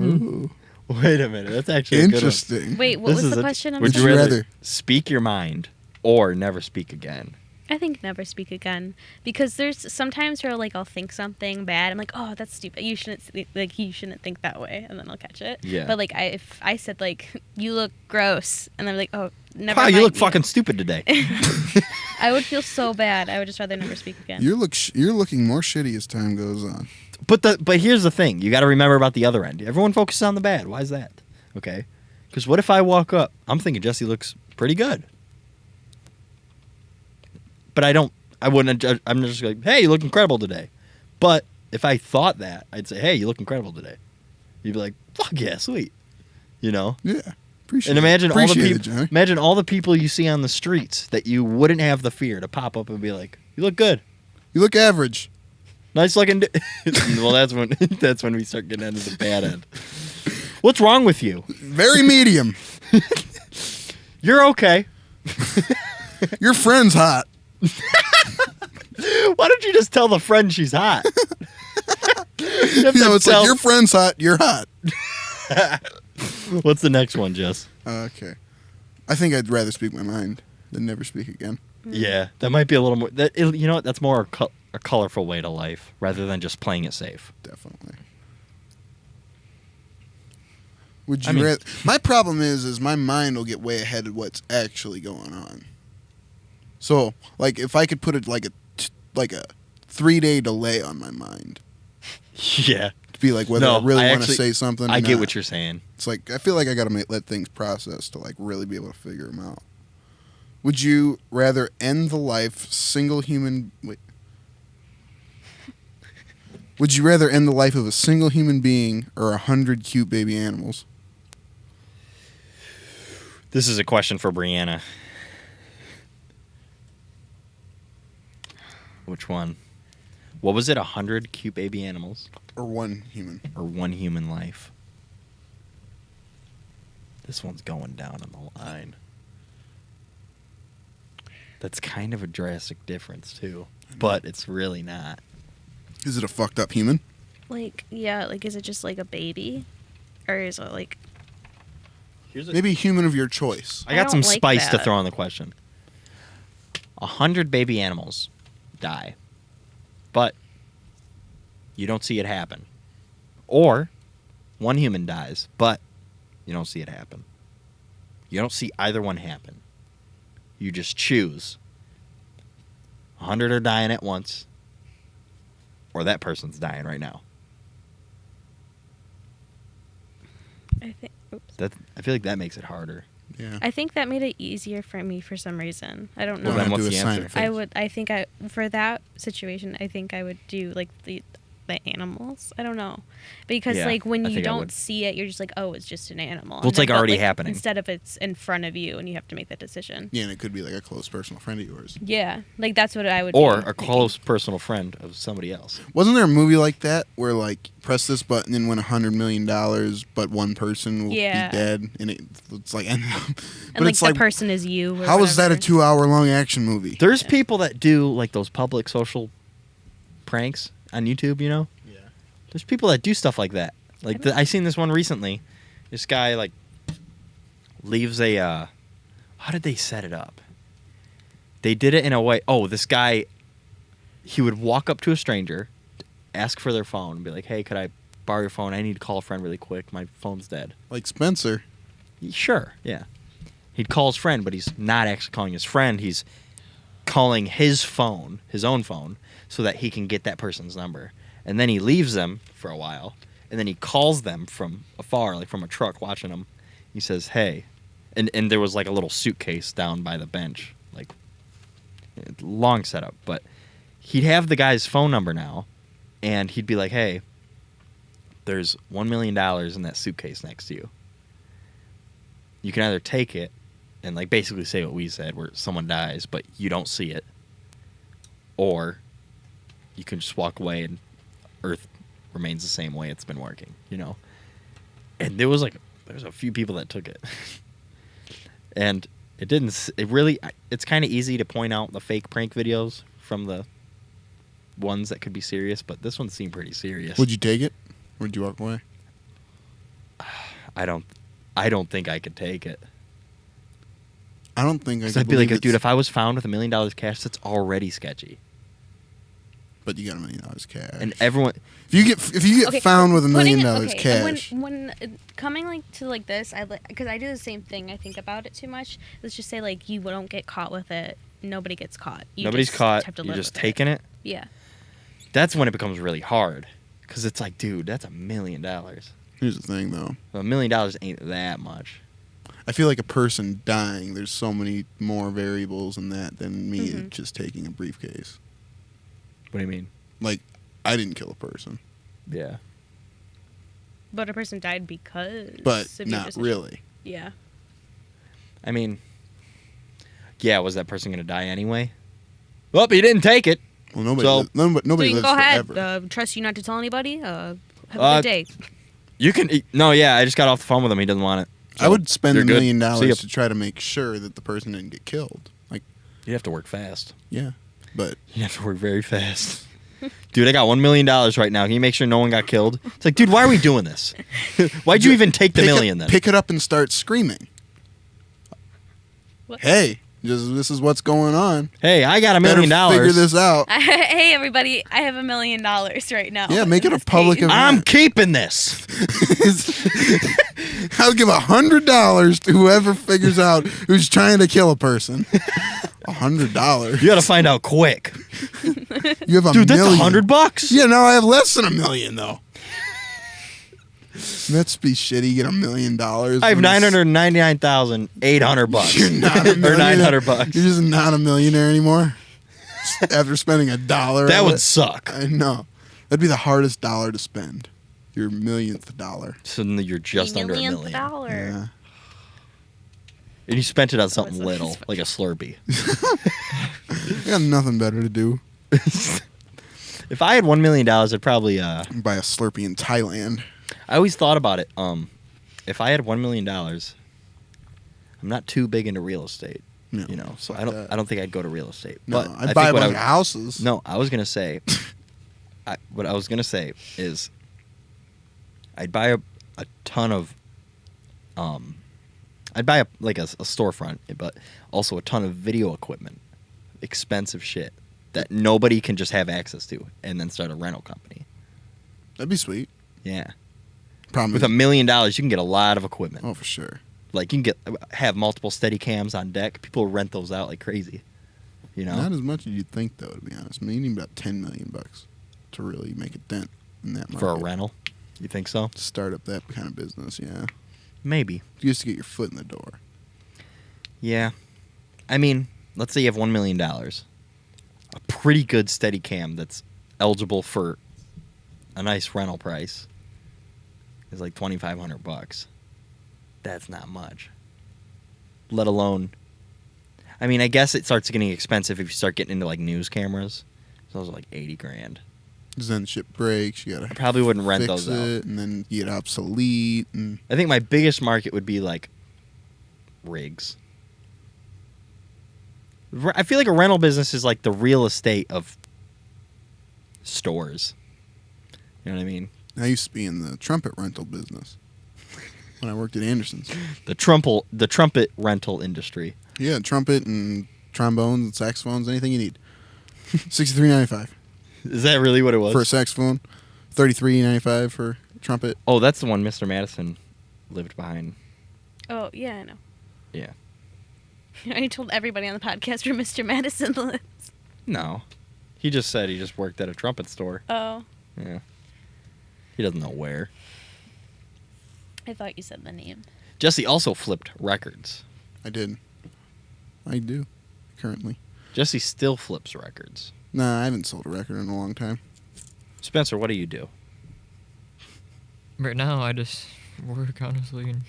Ooh. Wait a minute, that's actually a good one. Interesting. Wait, what This was is the a- question? I'm Would sorry. you Would you rather rather- speak your mind or never speak again? I think never speak again, because there's sometimes where like I'll think something bad. I'm like, oh, that's stupid. You shouldn't you shouldn't think that way, and then I'll catch it. Yeah. But like if I said like you look gross, and I'm like, oh, never. Wow, mind. you look fucking stupid today. I would feel so bad. I would just rather never speak again. You're looking more shitty as time goes on. But here's the thing: you got to remember about the other end. Everyone focuses on the bad. Why is that? Okay, because what if I walk up? I'm thinking Jesse looks pretty good, but I don't. I wouldn't. I'm just like, hey, you look incredible today. But if I thought that, I'd say, hey, you look incredible today. You'd be like, fuck yeah, sweet. You know. Yeah. Appreciate And it. imagine all the Appreciate it, people. Johnny. Imagine all the people you see on the streets that you wouldn't have the fear to pop up and be like, you look good. You look average. Nice looking. Well, that's when we start getting into the bad end. What's wrong with you? Very medium. You're okay. Your friend's hot. Why don't you just tell the friend she's hot? You have You know, to it's like tell- your friend's hot, you're hot. What's the next one, Jess? Okay. I think I'd rather speak my mind than never speak again. Yeah, that might be a little more. You know what? That's more a colorful way to life rather than just playing it safe. Definitely. Would I you mean- rather? My problem is my mind will get way ahead of what's actually going on. So, like, if I could put it like a 3-day delay on my mind Yeah. to be like whether No, I really I want to actually- say something. Or I get not. what you're saying. It's like I feel like I got to let things process to like really be able to figure them out. Would you rather end the life single human? Wait. Would you rather end the life of a single human being or 100 cute baby animals? This is a question for Brianna. Which one? What was it? 100 cute baby animals Or one human? or one human life? This one's going down on the line. That's kind of a drastic difference too, but it's really not. Is it a fucked up human? Like, yeah, like, is it just like a baby? Or is it like. Maybe a human of your choice. I got I some don't like spice to that. throw on the question. 100 baby animals die, but you don't see it happen. Or one human dies, but you don't see it happen. You don't see either one happen. You just choose. 100 are dying at once, or that person's dying right now. I think. Oops. I feel like that makes it harder. Yeah. I think that made it easier for me for some reason. I don't know. Well, then Wanna what's do a the sign answer? of I faith. would. I think I for that situation. I think I would do like the animals. I don't know, because Yeah, like when I you think I don't would. see it, you're just like, oh, it's just an animal. Well, it's, like, but, already happening. Instead of it's in front of you and you have to make that decision. Yeah, and it could be like a close personal friend of yours. Yeah, like that's what I would. Or be a thinking. close personal friend of somebody else. Wasn't there a movie like that where like press this button and win $100 million, but one person will Yeah. be dead, and it's like, And but like it's the like, person is you. Or how is that a whatever. 2-hour long action movie? There's people that do like those public social pranks on YouTube, you know? Yeah. There's people that do stuff like that. Like I seen this one recently. This guy like leaves a how did they set it up? They did it in a way, this guy, he would walk up to a stranger, ask for their phone, and be like, "Hey, could I borrow your phone? I need to call a friend really quick. My phone's dead." Like Spencer. Sure, yeah. He'd call his friend, but he's not actually calling his friend. He's calling his phone, his own phone, so that he can get that person's number. And then he leaves them for a while, and then he calls them from afar, like from a truck, watching them. He says, "Hey," and there was like a little suitcase down by the bench, like long setup. But he'd have the guy's phone number now, and he'd be like, "Hey, there's $1 million in that suitcase next to you. You can either take it and like basically say what we said, where someone dies, but you don't see it, or you can just walk away and Earth remains the same way it's been working, you know." And there's a few people that took it, and it's kind of easy to point out the fake prank videos from the ones that could be serious, but this one seemed pretty serious. Would you take it? Or would you walk away? I don't think I could take it. I don't think I 'Cause could I'd be like, believe dude, it's- if I was found with $1 million cash, that's already sketchy. But you got $1 million cash. And everyone, if you get Okay, found with $1 million putting- okay, cash, and when coming like to like this, because I do the same thing. I think about it too much. Let's just say like you don't get caught with it. Nobody gets caught. You nobody's just caught. have to You're live just with taking it. Yeah. That's when it becomes really hard, because it's like, dude, that's $1 million. here's the thing though. $1 million ain't that much. I feel like a person dying, there's so many more variables in that than me Mhm. just taking a briefcase. What do you mean? Like, I didn't kill a person, Yeah. But a person died because. but of your not decision. really. Yeah. I mean, yeah, was that person going to die anyway? Well, he didn't take it. Well, nobody So- nobody So you lives can go ahead. forever. Trust you not to tell anybody. Have a Uh, good day. You can. No, yeah, I just got off the phone with him. He doesn't want it. I So, would spend you're $1 good. million See ya. to try to make sure that the person didn't get killed. Like, You'd have to work fast. yeah, but You have to work very fast. Dude, I got $1 million right now. Can you make sure no one got killed? It's like, dude, why are we doing this? Why'd you even take the million then? Pick it up and start screaming. What? Hey, this is what's going on. Hey, I got $1 Better million. figure this out. Hey everybody! I have $1 million right now. Yeah, make it a This public page. event. I'm keeping this. I'll give $100 to whoever figures out who's trying to kill a person. $100. You got to find out quick. You have a Dude, that's million. $100. Yeah, now I have less than $1 million though. That's be shitty. You get $1 million. I have $999,800. You're not a Or millionaire. $900. You're just not a millionaire anymore. After spending $1, That on would it. suck. I know. That'd be the hardest dollar to spend. Your millionth dollar. So then you're just under $1 millionth million. dollar. Yeah. And you spent it on something was little, funny. like a Slurpee. I got nothing better to do. If I had $1 million, I'd probably. Buy a Slurpee in Thailand. I always thought about it. If I had $1 million, I'm not too big into real estate. No, You know, so fuck I don't. that. I don't think I'd go to real estate. No, But I'd I buy a think what bunch of houses. No, I was gonna say. What I was gonna say is, I'd buy a ton of. I'd buy a storefront, but also a ton of video equipment, expensive shit that nobody can just have access to, and then start a rental company. That'd be sweet. Yeah, Problem with is- $1 million, you can get a lot of equipment. Oh, for sure. Like you can have multiple steady cams on deck. People rent those out like crazy. You know, Not as much as you'd think, though, to be honest. I mean, you need about $10 million to really make a dent in that market. for a rental. You think so? Start up that kind of business, yeah. Maybe. Just to get your foot in the door. Yeah. I mean, let's say you have $1 million. A pretty good steady cam that's eligible for a nice rental price is like $2,500. That's not much. Let alone, I mean, I guess it starts getting expensive if you start getting into like news cameras. So those are like 80 grand. Because then shit breaks, you gotta I probably wouldn't rent fix those out. it, and then you get obsolete, and I think my biggest market would be like rigs. I feel like a rental business is like the real estate of stores. You know what I mean? I used to be in the trumpet rental business when I worked at Anderson's. The trumpet rental industry. Yeah, trumpet and trombones and saxophones, anything you need. $63.95 Is that really what it was? for a saxophone, $33.95 for trumpet. Oh, that's the one Mr. Madison lived behind. Oh, yeah, I know. Yeah. I told everybody on the podcast where Mr. Madison lives. No. He just said he just worked at a trumpet store. Oh, Yeah. He doesn't know where. I thought you said the name. Jesse also flipped records. I did. I do, currently. Jesse still flips records. Nah, I haven't sold a record in a long time. Spencer, what do you do? Right now, I just work, honestly, and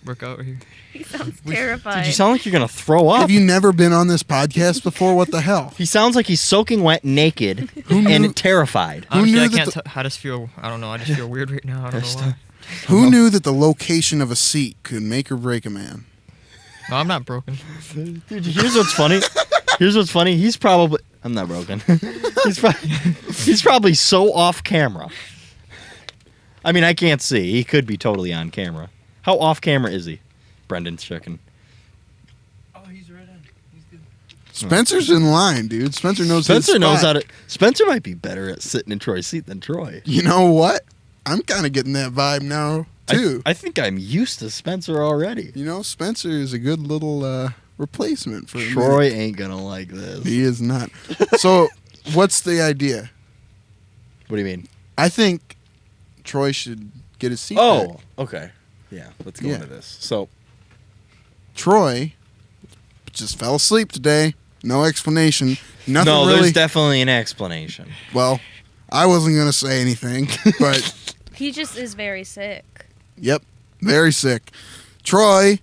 work out here. He sounds terrified. Dude, you sound like you're going to throw up. Have you never been on this podcast before? What the hell? He sounds like he's soaking wet, naked, Who knew- and terrified. Honestly, knew I that can't. the- I just feel. I don't know. I just feel weird right now. I don't Just, know why. Who knew that the location of a seat could make or break a man? No, I'm not broken. Dude, here's what's funny. He's probably... I'm not broken. he's probably so off camera. I mean, I can't see. He could be totally on camera. How off camera is he? Brendan's checking. Oh, he's right on. He's good. Spencer's in line, dude. Spencer knows his Spencer knows spot. how to... Spencer might be better at sitting in Troy's seat than Troy. You know what? I'm kind of getting that vibe now, too. I think I'm used to Spencer already. You know, Spencer is a good little replacement for Troy ain't gonna like this. He is not. So, what's the idea? What do you mean? I think Troy should get his seat Oh, back. okay. Yeah, let's go Yeah. into this. So, Troy just fell asleep today. No explanation. Nothing no, really. there's definitely an explanation. Well, I wasn't going to say anything, but He just is very sick. yep, very sick. Troy,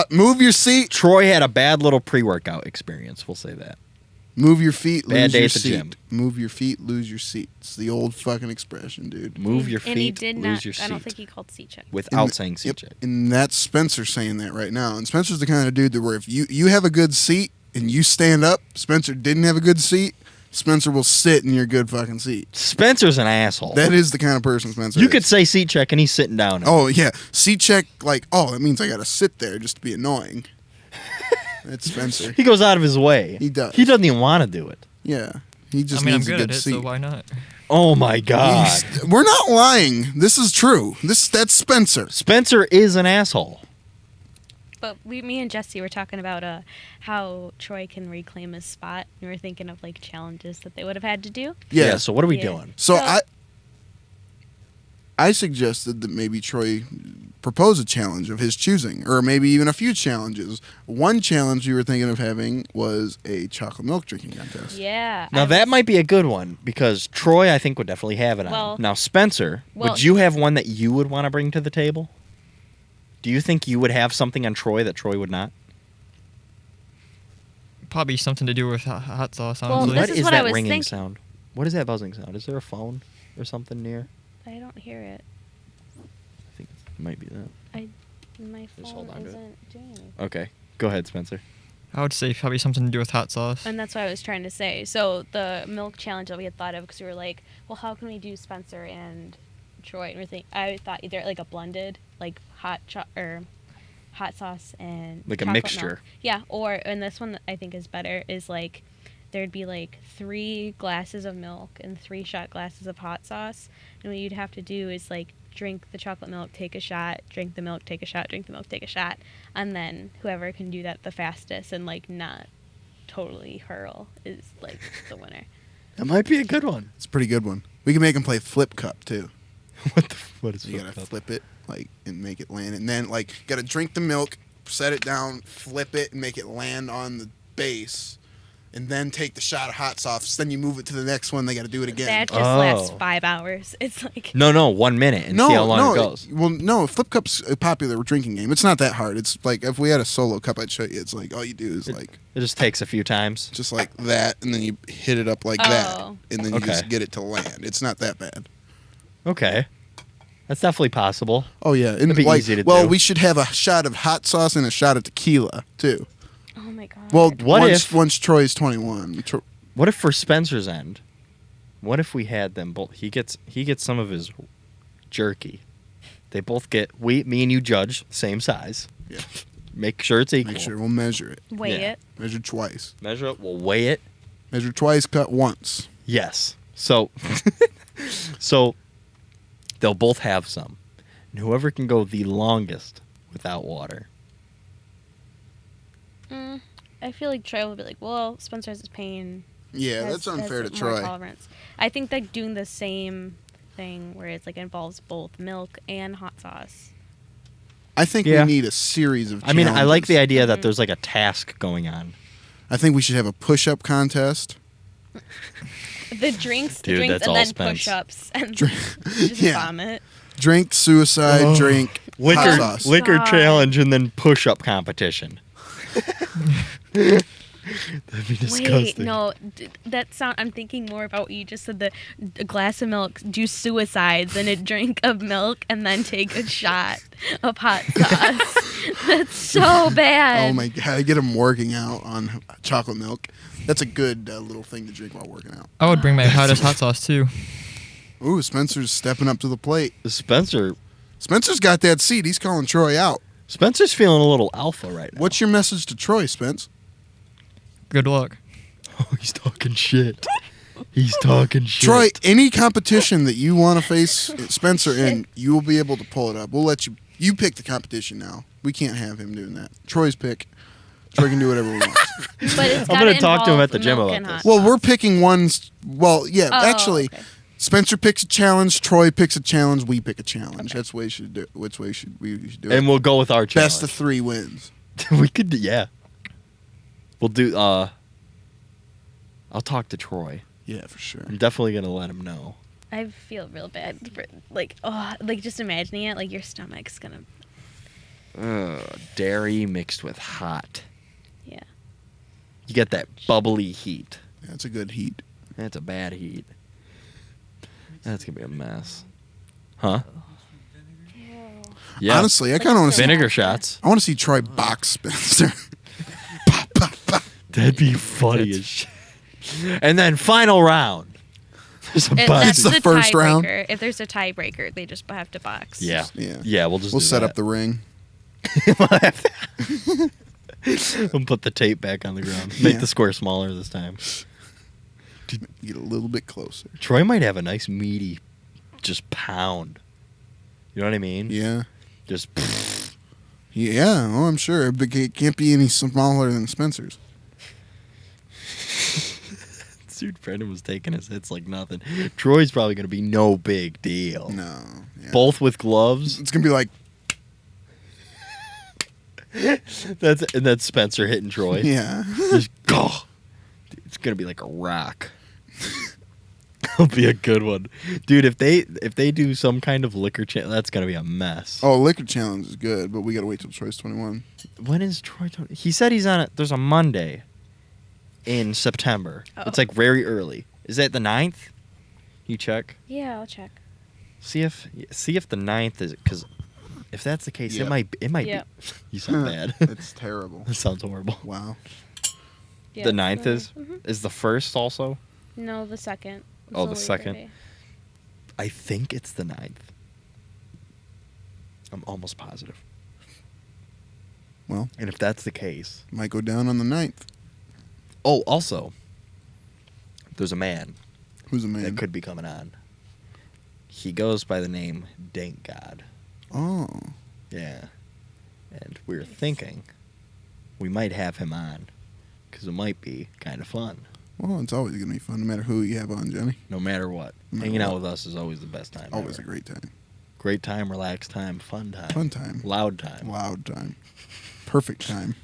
move your seat. Troy had a bad little pre-workout experience. We'll say that. Move your feet, Bad lose day your at the seat. gym. Move your feet, lose your seat. It's the old fucking expression, dude. Move your feet, And he did lose not. your seat. I don't think he called seat check. Without And- saying Yep, CJ. and that's Spencer saying that right now. And Spencer's the kind of dude that where if you have a good seat and you stand up, Spencer didn't have a good seat, Spencer will sit in your good fucking seat. Spencer's an asshole. That is the kind of person Spencer you is. could say seat check and he's sitting down. Oh yeah, seat check. Like, oh, that means I got to sit there just to be annoying. That's Spencer. He goes out of his way. He does. He doesn't even want to do it. Yeah, he just I mean, I'm needs a good good at it, seat. so why not? Oh my God. We're not lying. This is true. That's Spencer. Spencer is an asshole. But me and Jesse were talking about how Troy can reclaim his spot. We were thinking of like challenges that they would have had to do. Yeah. So what are we Yeah. doing? So So- I suggested that maybe Troy propose a challenge of his choosing, or maybe even a few challenges. One challenge we were thinking of having was a chocolate milk drinking contest. Yeah. Now I that was- might be a good one because Troy, I think, would definitely have it on. Well- Now Spencer, well- would you have one that you would want to bring to the table? Do you think you would have something on Troy that Troy would not? Probably something to do with hot sauce, Well, honestly. this What is what I that was ringing thinking. sound? What is that buzzing sound? Is there a phone or something near? I don't hear it. I think it might be that. My Just hold phone on to it. isn't doing anything. Okay, Go ahead, Spencer. I would say probably something to do with hot sauce. And that's what I was trying to say. So the milk challenge that we had thought of, because we were like, well, how can we do Spencer and Troy? And I thought either like a blended, like hot sauce and Like a chocolate mixture. milk. Yeah, and this one I think is better, is like there'd be like 3 glasses of milk and 3 shot glasses of hot sauce. And what you'd have to do is like drink the chocolate milk, take a shot, drink the milk, take a shot, drink the milk, take a shot. And then whoever can do that the fastest and like not totally hurl is like the winner. That might be a good one. It's a pretty good one. We can make them play flip cup too. What is You flip gotta cup? flip it like and make it land, and then like gotta drink the milk, set it down, flip it, and make it land on the base, and then take the shot of hot sauce. Then you move it to the next one. They gotta do it again. That just Oh. lasts 5 hours. It's like No, 1 minute and see how long it goes. Well, no, flip cup's a popular drinking game. It's not that hard. It's like if we had a solo cup, I'd show you. It's like all you do is like It just takes a few times. just like that, and then you hit it up like that, Oh. and then you Okay. just get it to land. It's not that bad. Okay. That's definitely possible. Oh yeah, and It'd be like, easy to well, do. we should have a shot of hot sauce and a shot of tequila too. oh my god. Well, What once if- once Troy's 21, What if for Spencer's end, what if we had them both? He gets some of his jerky. They both get me and you judge same size. Yeah. Make sure it's equal. make sure we'll measure it. weigh yeah. it. Measure twice. Measure it. We'll weigh it. Measure twice, cut once. Yes. So they'll both have some, and whoever can go the longest without water. I feel like Troy will be like, well, Spencer has his pain. Yeah, has- that's unfair has to more Troy. Tolerance. I think like doing the same thing where it's like involves both milk and hot sauce. I think Yeah. we need a series of. I mean, I like the challenges. idea that Mhm. there's like a task going on. I think we should have a push-up contest. The drinks, Dude, that's and all then Spence. push-ups and Drink- just yeah. vomit. Drink, suicide, Oh. drink, hot Liquor, sauce. liquor God. challenge, and then push-up competition. That'd be disgusting. Wait, no, that sound. I'm thinking more about what you just said. A glass of milk, do suicides, and a drink of milk, and then take a shot of hot sauce. That's so bad. Oh my god! I get them working out on chocolate milk. That's a good little thing to drink while working out. I would bring my hottest hot sauce too. Ooh, Spencer's stepping up to the plate. Spencer's Got that seat. He's calling Troy out. feeling a little alpha right now. What's your message to Troy, Spence? Good luck. Oh, he's talking shit. He's talking shit. Troy, any competition that you want to face Spencer in, you will be able to pull it up. We'll let you. You pick the competition now. We can't have him doing that. Troy's pick. Troy can do whatever he wants. But it's I'm gotta gonna talk to him involve at the gym milk about and this. hot Well, sauce. we're picking ones. Well, yeah, Oh, actually, okay. Spencer picks a challenge. Troy picks a challenge. We pick a challenge. That's the way we should do. Which way should we do it? And we'll go with our challenge. Best of 3 wins. We could do, yeah. We'll do, I'll talk to Troy. Yeah, for sure. I'm definitely going to let him know. I feel real bad for just imagining it. Like your stomach's gonna. Dairy mixed with hot. Yeah. You get that bubbly heat. That's a good heat. That's a bad heat. That's going to be a mess. Huh? Yeah. Honestly, I kind of want to see. Vinegar shots. I want to see Troy box Spencer. Pop, pop, pop. That'd be funny as shit. And then final round. There's a That's bunch. It's the first round? tiebreaker. If there's a tiebreaker, they just have to box. Yeah. Yeah. Yeah, we'll just We'll do set that. up the ring. We'll put the tape back on the ground. Make Yeah. the square smaller this time. Get a little bit closer. Troy might have a nice meaty, just pound. You know what I mean? Yeah. Just Yeah. Oh, I'm sure. But it can't be any smaller than Spencer's. dude, Brendan was taking his hits like nothing. Troy's probably gonna be no big deal. No. Yeah. Both with gloves. It's gonna be like, That's Spencer hitting Troy. yeah. Just go. Dude, it's gonna be like a rock. It'll be a good one, dude. If they do some kind of liquor that's gonna be a mess. Oh, liquor challenge is good, but we gotta wait till Troy's 21. When is Troy? He said he's on it. There's a Monday in September. Oh. It's like very early. Is that the 9th? You check. Yeah, I'll check. See if the 9th is because If that's the case, Yep. it might Yep. be. You sound bad. It's terrible. That sounds horrible. Wow. Yeah, The 9th mhm. is the 1st also? No, the 2nd. It's Oh, the Labor 2nd. Day. I think it's the 9th. I'm almost positive. Well, And if that's the case, might go down on the 9th. oh, also, there's a man Who's a man? that could be coming on. He goes by the name Dank God. Oh. Yeah. And we were thinking we might have him on because it might be kind of fun. Well, it's always going to be fun no matter who you have on, Johnny. No matter what. No matter Hanging out what. with us is always the best time. Always ever. a great time. Great time, relaxed time, fun time. Fun time. Loud time. Loud time. Perfect time.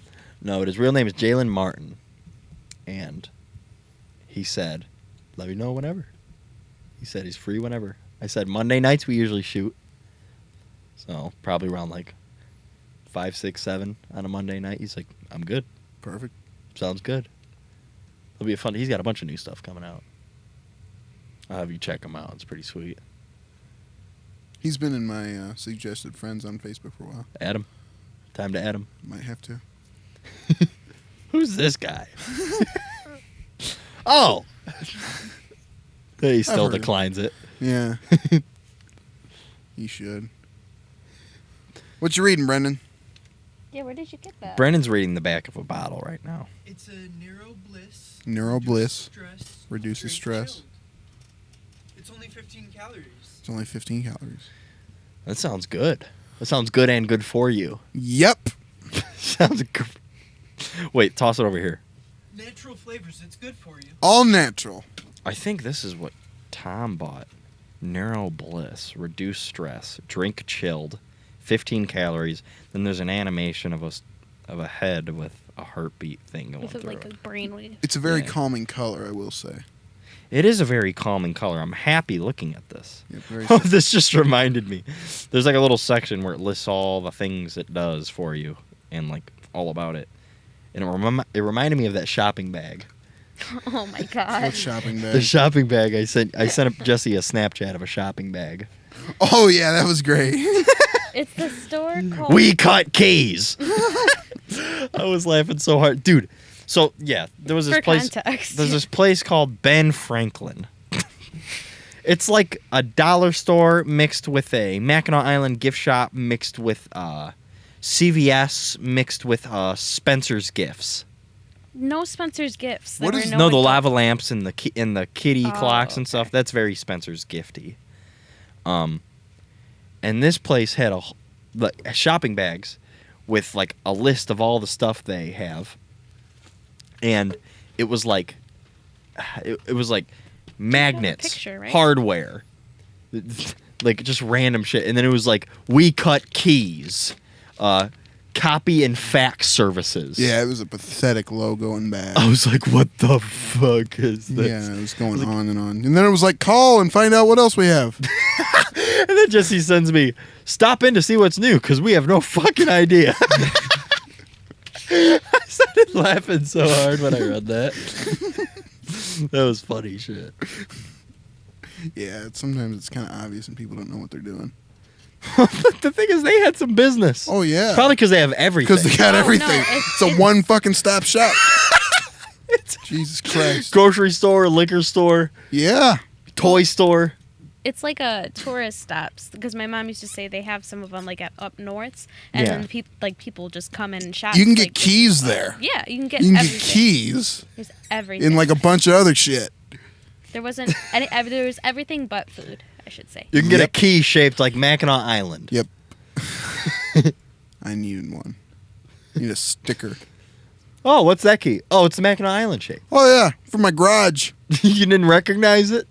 No, his real name is Jalen Martin. And he said, let me know whenever. He said he's free whenever. I said Monday nights we usually shoot. So probably around like 5, 6, 7 on a Monday night. He's like, I'm good. Perfect. Sounds good. It'll be fun. He's got a bunch of new stuff coming out. I'll have you check him out. It's pretty sweet. He's been in my suggested friends on Facebook for a while. Add him. Time to add him. Might have to. Who's this guy? Oh! He still heard him. declines it. Yeah. You should. What you reading, Brendan? Yeah, where did you get that? Brennan's reading the back of a bottle right now. It's a Neuro Bliss. Neuro Bliss. Stress. Reduces drink stress. chilled. It's only 15 calories. It's only 15 calories. That sounds good. That sounds good and good for you. Yep. Sounds good. Wait, toss it over here. Natural flavors. It's good for you. All natural. I think this is what Tom bought. Neuro Bliss, reduce stress, drink chilled, 15 calories. Then there's an animation of a head with a heartbeat thing going With through like it. a brainwave. It's a very Yeah. calming color, I will say. It is a very calming color. I'm happy looking at this. Yep, very Oh, this just reminded me. There's like a little section where it lists all the things it does for you and like all about it. And it reminded me of that shopping bag. Oh my What god. shopping bag? The shopping bag I sent Jesse a Snapchat of a shopping bag. Oh, yeah, that was great. It's the store called. We cut keys. I was laughing so hard, dude. So yeah, there was this For place. context. There's this place called Ben Franklin. It's like a dollar store mixed with a Mackinac Island gift shop mixed with CVS mixed with Spencer's Gifts. No Spencer's Gifts. What There is- were No, the adult- lava lamps and the kitty Oh, clocks and stuff. okay. That's very Spencer's Gifty. And this place had like shopping bags with like a list of all the stuff they have, and it was like magnets, picture, right? hardware, like just random shit, and then it was like we cut keys, copy and fax services. Yeah, it was a pathetic logo and bag. I was like, what the fuck is this? Yeah, it was going on and on. And then it was like, call and find out what else we have. And then Jesse sends me, stop in to see what's new, because we have no fucking idea. I started laughing so hard when I read that. That was funny shit. Yeah, sometimes it's kind of obvious and people don't know what they're doing. The thing is, they had some business. Oh, yeah. Probably because they have everything. Because they got No, no, everything. it's- It's a one fucking stop shop. Jesus Christ. Grocery store, liquor store, Yeah. toy store. It's like a tourist stops because my mom used to say they have some of them like at up norths, and Yeah. then people just come in and shop. You can get like, keys there. Yeah, you can get. You can get everything. keys There's everything. in like a bunch of other shit. There wasn't any. There was everything but food, I should say. You can get Yep. a key shaped like Mackinac Island. Yep. I need one. Need a sticker. Oh, what's that key? Oh, it's the Mackinac Island shape. Oh, yeah. For my garage. You didn't recognize it?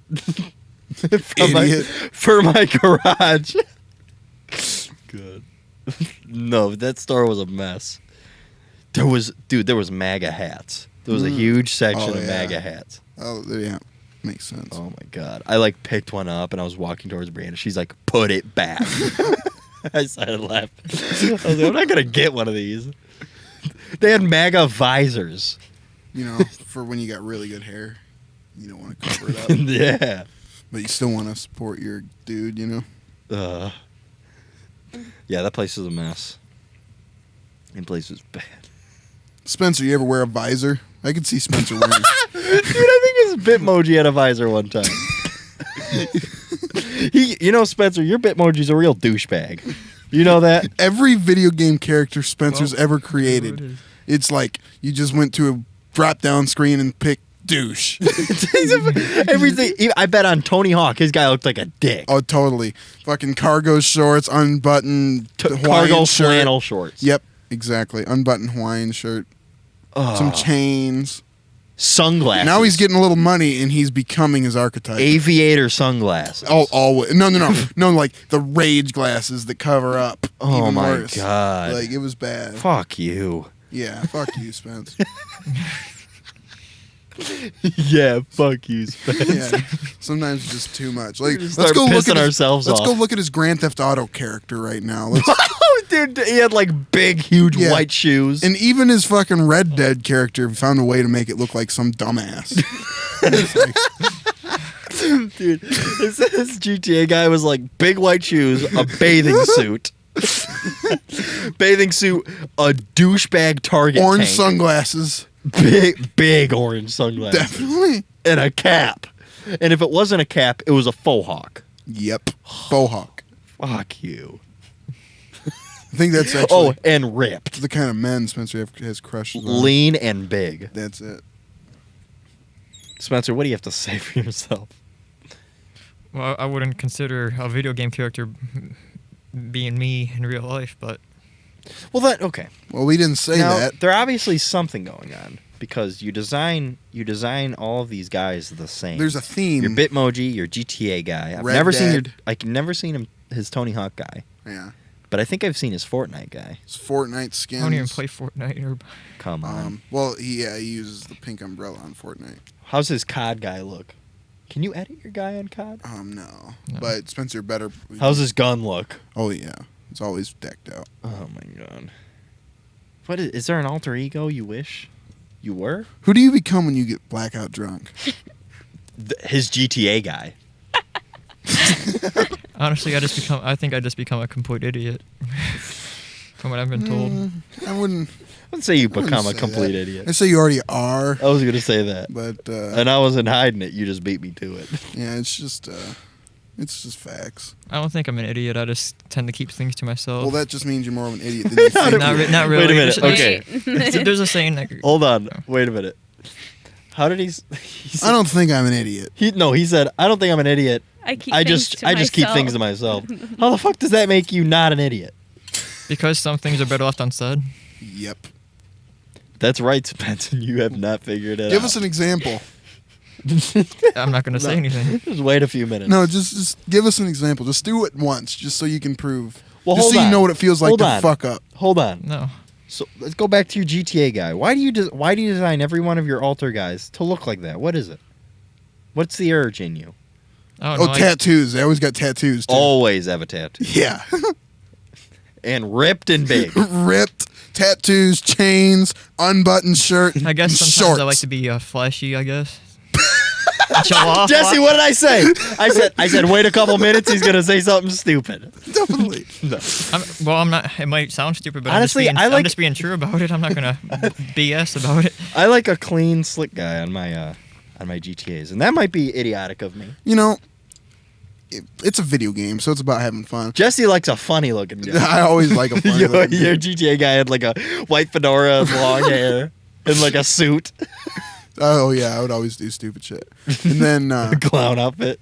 Idiot. For my garage. Good. No, that store was a mess. There was MAGA hats. There was a huge section Oh, of yeah. MAGA hats. Oh, yeah. Makes sense. Oh my god. I like picked one up and I was walking towards Brianna. She's like, put it back. I started laughing. I was like, I'm not gonna get one of these. They had MAGA visors. You know, for when you got really good hair, you don't want to cover it up. Yeah. But you still want to support your dude, you know? Yeah, that place is a mess. That place was bad. Spencer, you ever wear a visor? I could see Spencer wearing. Dude, I think his Bitmoji had a visor one time. Spencer, your Bitmoji's a real douchebag. You know that? Every video game character Spencer's Well, ever It created, is. it's like you just went to a drop-down screen and picked douche. Everything. I bet on Tony Hawk, his guy looked like a dick. Oh, totally. Fucking cargo shorts, unbuttoned Hawaiian Cargo shirt. flannel shorts. Yep, exactly. Unbuttoned Hawaiian shirt. Some chains. Sunglasses. Now he's getting a little money and he's becoming his archetype. aviator sunglasses. Oh, always. No. No, like the rage glasses that cover up. Oh Even my worse. God. Like, it was bad. Fuck you. Yeah, fuck you, Spence. Yeah, fuck you, Spence. Yeah, sometimes it's just too much. Like, Just let's start go look pissing at ourselves Let's off. go look at his Grand Theft Auto character right now. Let's, Oh, dude, he had like big, huge Yeah. white shoes. and even his fucking Red Dead character found a way to make it look like some dumbass. It's like, Dude, this GTA guy was like big white shoes, a bathing suit. Bathing suit, a douchebag Target orange tank, sunglasses, big orange sunglasses, definitely. and a cap. And if it wasn't a cap, it was a faux hawk. Yep, faux hawk. Fuck you. I think that's actually Oh, and ripped, the kind of men Spencer has crushes on. lean and big. That's it. Spencer, what do you have to say for yourself? Well, I wouldn't consider a video game character being me in real life, but Well, okay. Well, we didn't say Now, that. there's obviously something going on because you design all of these guys the same. There's a theme. Your Bitmoji, your GTA guy. I've Red never seen Dead. seen his Tony Hawk guy, Yeah, but I think I've seen his Fortnite guy. it's Fortnite skins. I don't even play Fortnite. Or Come on. Well, he uses the pink umbrella on Fortnite. How's his COD guy look? Can you edit your guy on COD? No. No. But Spencer better. How's his gun look? Oh yeah, it's always decked out. Oh my god. What is there an alter ego you wish you were? Who do you become when you get blackout drunk? His GTA guy. honestly, I think I just become a complete idiot. From what I've been told. I wouldn't. I'd say you I wouldn't become a say complete that. idiot. I say you already are, I was gonna say that, but and I wasn't hiding it. You just beat me to it. yeah, it's just facts. I don't think I'm an idiot. I just tend to keep things to myself. Well, that just means you're more of an idiot than you think. Not really. Wait a minute. There's- Okay. There's a saying that. Hold on. Wait a minute. How did he I don't think I'm an idiot. He said, I don't think I'm an idiot. I keep I things just to keep things to myself. How the fuck does that make you not an idiot? Because some things are better left unsaid. Yep. That's right, Spencer. You have not figured it Give out. us an example. I'm not going to say anything. Just wait a few minutes. No, just give us an example. Just do it once, just so you can prove. Well, just hold so on. you know what it feels like Hold to on. fuck up. Hold on. No. So let's go back to your GTA guy. Why do you design every one of your alter guys to look like that? What is it? What's the urge in you? I don't know. Tattoos. They always got tattoos too. Always have a tattoo. Yeah. And ripped and big. Ripped, tattoos, chains, unbuttoned shirt. I guess and sometimes shorts. I like to be flashy, I guess. Show off. Jesse, what did I say? I said wait a couple minutes, he's gonna say something stupid. Definitely. No. I'm not. It might sound stupid, but Honestly, I'm just being true about it. I'm not gonna BS about it. I like a clean, slick guy on my GTAs, and that might be idiotic of me. You know, it's a video game, so it's about having fun. Jesse likes a funny looking guy. I always like a funny your looking dude. GTA guy had like a white fedora, long hair, and like a suit, Oh yeah, I would always do stupid shit. And then, clown outfit.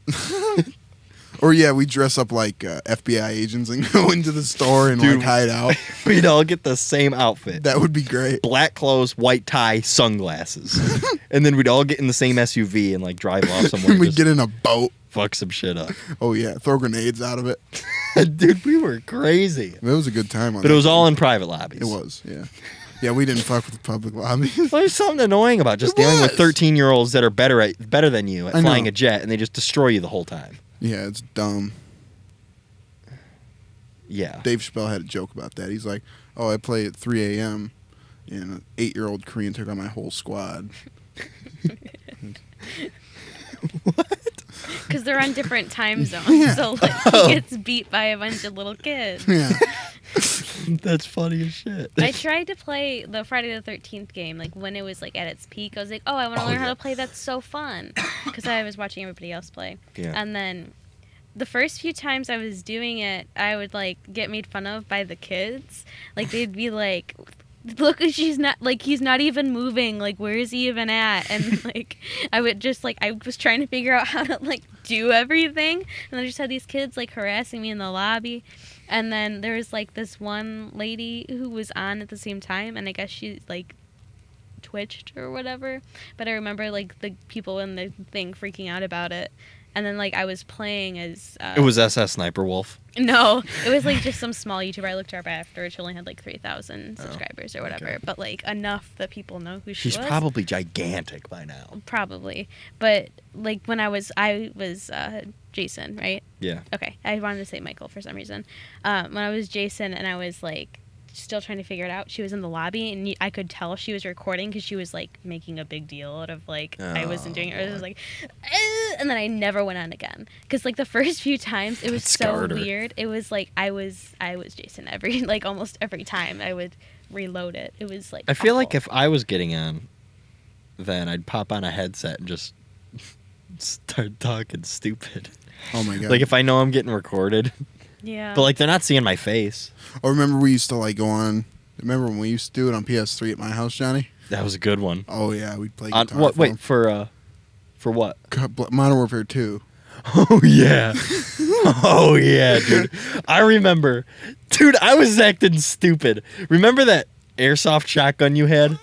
or yeah, we dress up like FBI agents and go into the store and Dude. like hide out. We'd all get the same outfit. That would be great. Black clothes, white tie, sunglasses, and then we'd all get in the same SUV and like drive off somewhere. And we just get in a boat. fuck some shit up. Oh yeah, throw grenades out of it. Dude, we were crazy. It was a good time. But it was all in private lobbies. It was, yeah. Yeah, we didn't fuck with the public lobbies. Well, there's something annoying about just There dealing with was. 13-year-olds that are better than you at I know. flying a jet, and they just destroy you the whole time. Yeah, it's dumb. Yeah. Dave Chappelle had a joke about that. He's like, "Oh, I play at 3 a.m. and an 8-year-old Korean took on my whole squad." Because they're on different time zones. Yeah. So like, he gets beat by a bunch of little kids. Yeah, That's funny as shit. I tried to play the Friday the 13th game, like when it was like at its peak. I was like, oh, I want to learn how to play. That's so fun, because I was watching everybody else play. Yeah. And then the first few times I was doing it, I would like get made fun of by the kids. Like they'd be like, look, she's not, like, he's not even moving, like, where is he even at? And like I would just like, I was trying to figure out how to like do everything, and I just had these kids like harassing me in the lobby. And then there was like this one lady who was on at the same time, and I guess she like twitched or whatever, but I remember like the people in the thing freaking out about it. And then like I was playing as It was SS Sniper Wolf. no, it was like just some small YouTuber. I looked her up after. She only had like 3,000 subscribers or whatever, okay. but like enough that people know who she She's was. probably gigantic by now. Probably. But like when I was Jason, right? Yeah. Okay, I wanted to say Michael for some reason. When I was Jason and I was like still trying to figure it out, she was in the lobby and I could tell she was recording because she was like making a big deal out of like I wasn't doing it. It was like, and then I never went on again because like the first few times it was so scarred her. weird. It was like I was Jason almost every time I would reload it. It was like I feel awful. like if I was getting on, then I'd pop on a headset and just start talking stupid. Oh my god! Like if I know I'm getting recorded, yeah, but like they're not seeing my face. Or remember we used to like go on. Remember when we used to do it on PS3 at my house, Johnny? That was a good one. Oh yeah, we'd play On guitar. what? for Wait 'em. for what? Modern Warfare 2. Oh yeah, oh yeah, dude. I remember, dude. I was acting stupid. Remember that airsoft shotgun you had?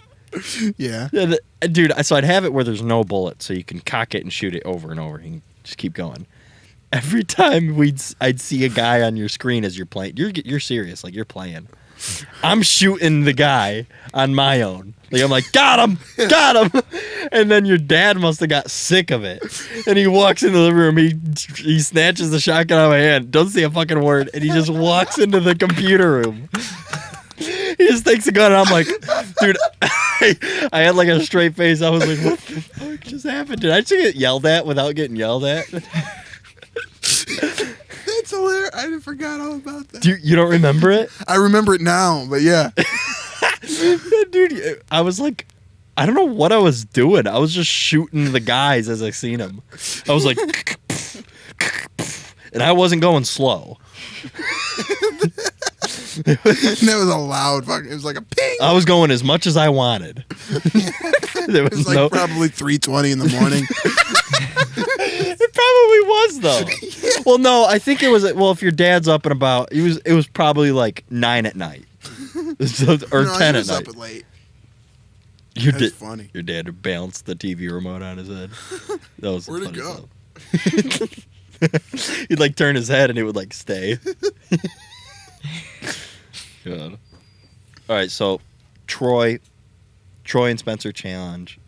Yeah. Yeah, dude. So I'd have it where there's no bullet, so you can cock it and shoot it over and over. You can just keep going. Every time I'd see a guy on your screen as you're playing. You're serious, like you're playing. I'm shooting the guy on my own. Like I'm like, got him. And then your dad must have got sick of it, and he walks into the room. He snatches the shotgun out of my hand. Doesn't say a fucking word, and he just walks into the computer room. He just takes a gun, and I'm like, dude, I had like a straight face. I was like, what the fuck just happened? Did I just get yelled at without getting yelled at? That's hilarious. I forgot all about that. You don't remember it? I remember it now, but yeah. Dude, I was like, I don't know what I was doing. I was just shooting the guys as I seen them. I was like, and I wasn't going slow. That was a loud fucking. It was like a ping. I was going as much as I wanted. There It was like probably 3:20 in the morning. It probably was though. Well, no, I think it was. Well, if your dad's up and about, it was probably like 9 at night, or No, 10 he at was night. up late. Your That's da- funny. Your dad would bounce the TV remote on his head. That was Where'd it funny go? stuff. He'd like turn his head and it would like stay. God. All right, so Troy and Spencer challenge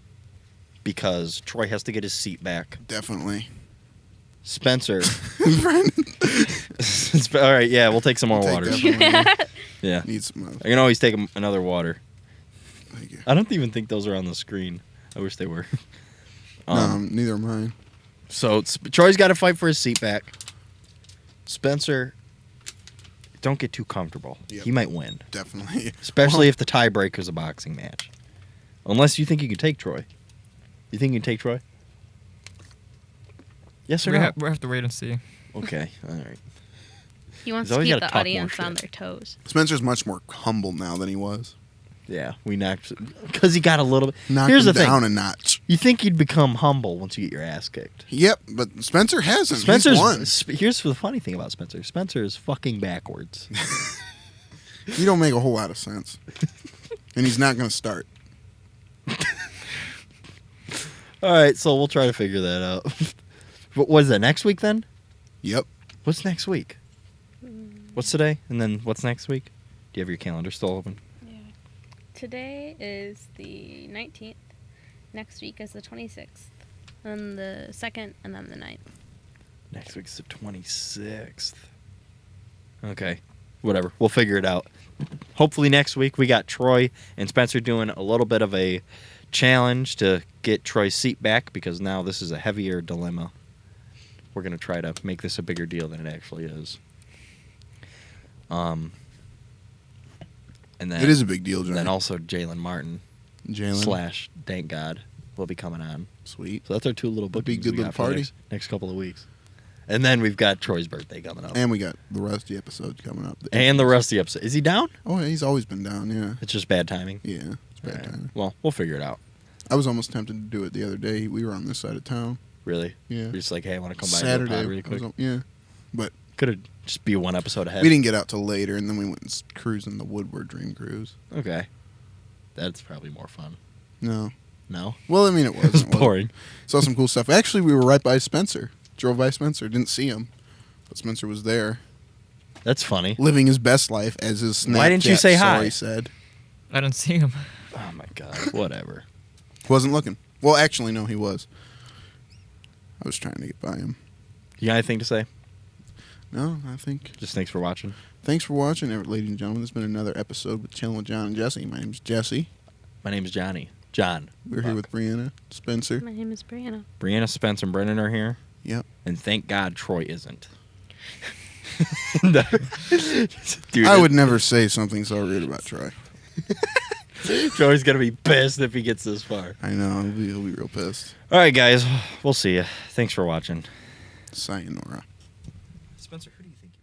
because Troy has to get his seat back. Definitely. Spencer. Brandon All right, yeah, we'll take some more Take water. that. Yeah. Needs some. I can always take another water. Thank you. I don't even think those are on the screen. I wish they were. Neither are mine. So Troy's got to fight for his seat back. Spencer, don't get too comfortable. Yep. He might win, Definitely. especially if the tiebreaker is a boxing match. Unless you think you can take Troy. You think you can take Troy? Yes or no? We have to wait and see. Okay, all right. He wants He's to always keep gotta the talk more audience on shit. their toes. Spencer's much more humble now than he was. Yeah, we knocked because he got a little bit. Knocked Here's him the thing: down a notch. you think you'd become humble once you get your ass kicked. Yep, but Spencer hasn't. Spencer's. He's won. Here's the funny thing about Spencer. Spencer is fucking backwards. You don't make a whole lot of sense. And he's not going to start. All right, so we'll try to figure that out. What was that next week then? Yep. What's next week? What's today? And then what's next week? Do you have your calendar still open? Yeah. Today is the 19th. Next week is the 26th. Then the 2nd, and then the 9th. Next week's the 26th. Okay, whatever. We'll figure it out. Hopefully next week we got Troy and Spencer doing a little bit of a challenge to get Troy's seat back because now this is a heavier dilemma. We're going to try to make this a bigger deal than it actually is. And then It is a big deal, Johnny. then also Jalen Martin Jalen. / Thank God will be coming on. Sweet. So that's our 2 little That'd be a bookings good we little got for the party. next couple of weeks. And then we've got Troy's birthday coming up. And we got the Rusty episode coming up. And the rest of the episode. Is he down? Oh, yeah, he's always been down, yeah. It's just bad timing. Yeah, it's bad Alright. timing. Well, we'll figure it out. I was almost tempted to do it the other day. We were on this side of town. Really? Yeah. You're just like, hey, I want to come by and Saturday. do a pod really I was quick. on- yeah. But Could have just be 1 episode ahead. we didn't get out till later, and then we went and cruising the Woodward Dream Cruise. Okay. That's probably more fun. No. No? Well, I mean, it was. It's boring. Saw some cool stuff. Actually, we were right by Spencer. Drove by Spencer. Didn't see him. But Spencer was there, That's funny. living his best life, as his Snapchat Why didn't you say hi? story said. I didn't see him. Oh, my God. Whatever. Wasn't looking. Well, actually, no, he was. I was trying to get by him. You got anything to say? No, I think. Just thanks for watching. Thanks for watching, ladies and gentlemen. This has been another episode with Chilling with John and Jesse. My name's Jesse. My name is Johnny. John. We're here with Brianna, Spencer. My name is Brianna. Brianna, Spence, and Brennan are here. Yep. And thank God Troy isn't. No. Dude, I would never say something so rude about Troy. Troy's going to be pissed if he gets this far. I know. He'll be real pissed. All right, guys. We'll see you. Thanks for watching. Sayonara. Spencer, who do you think you are?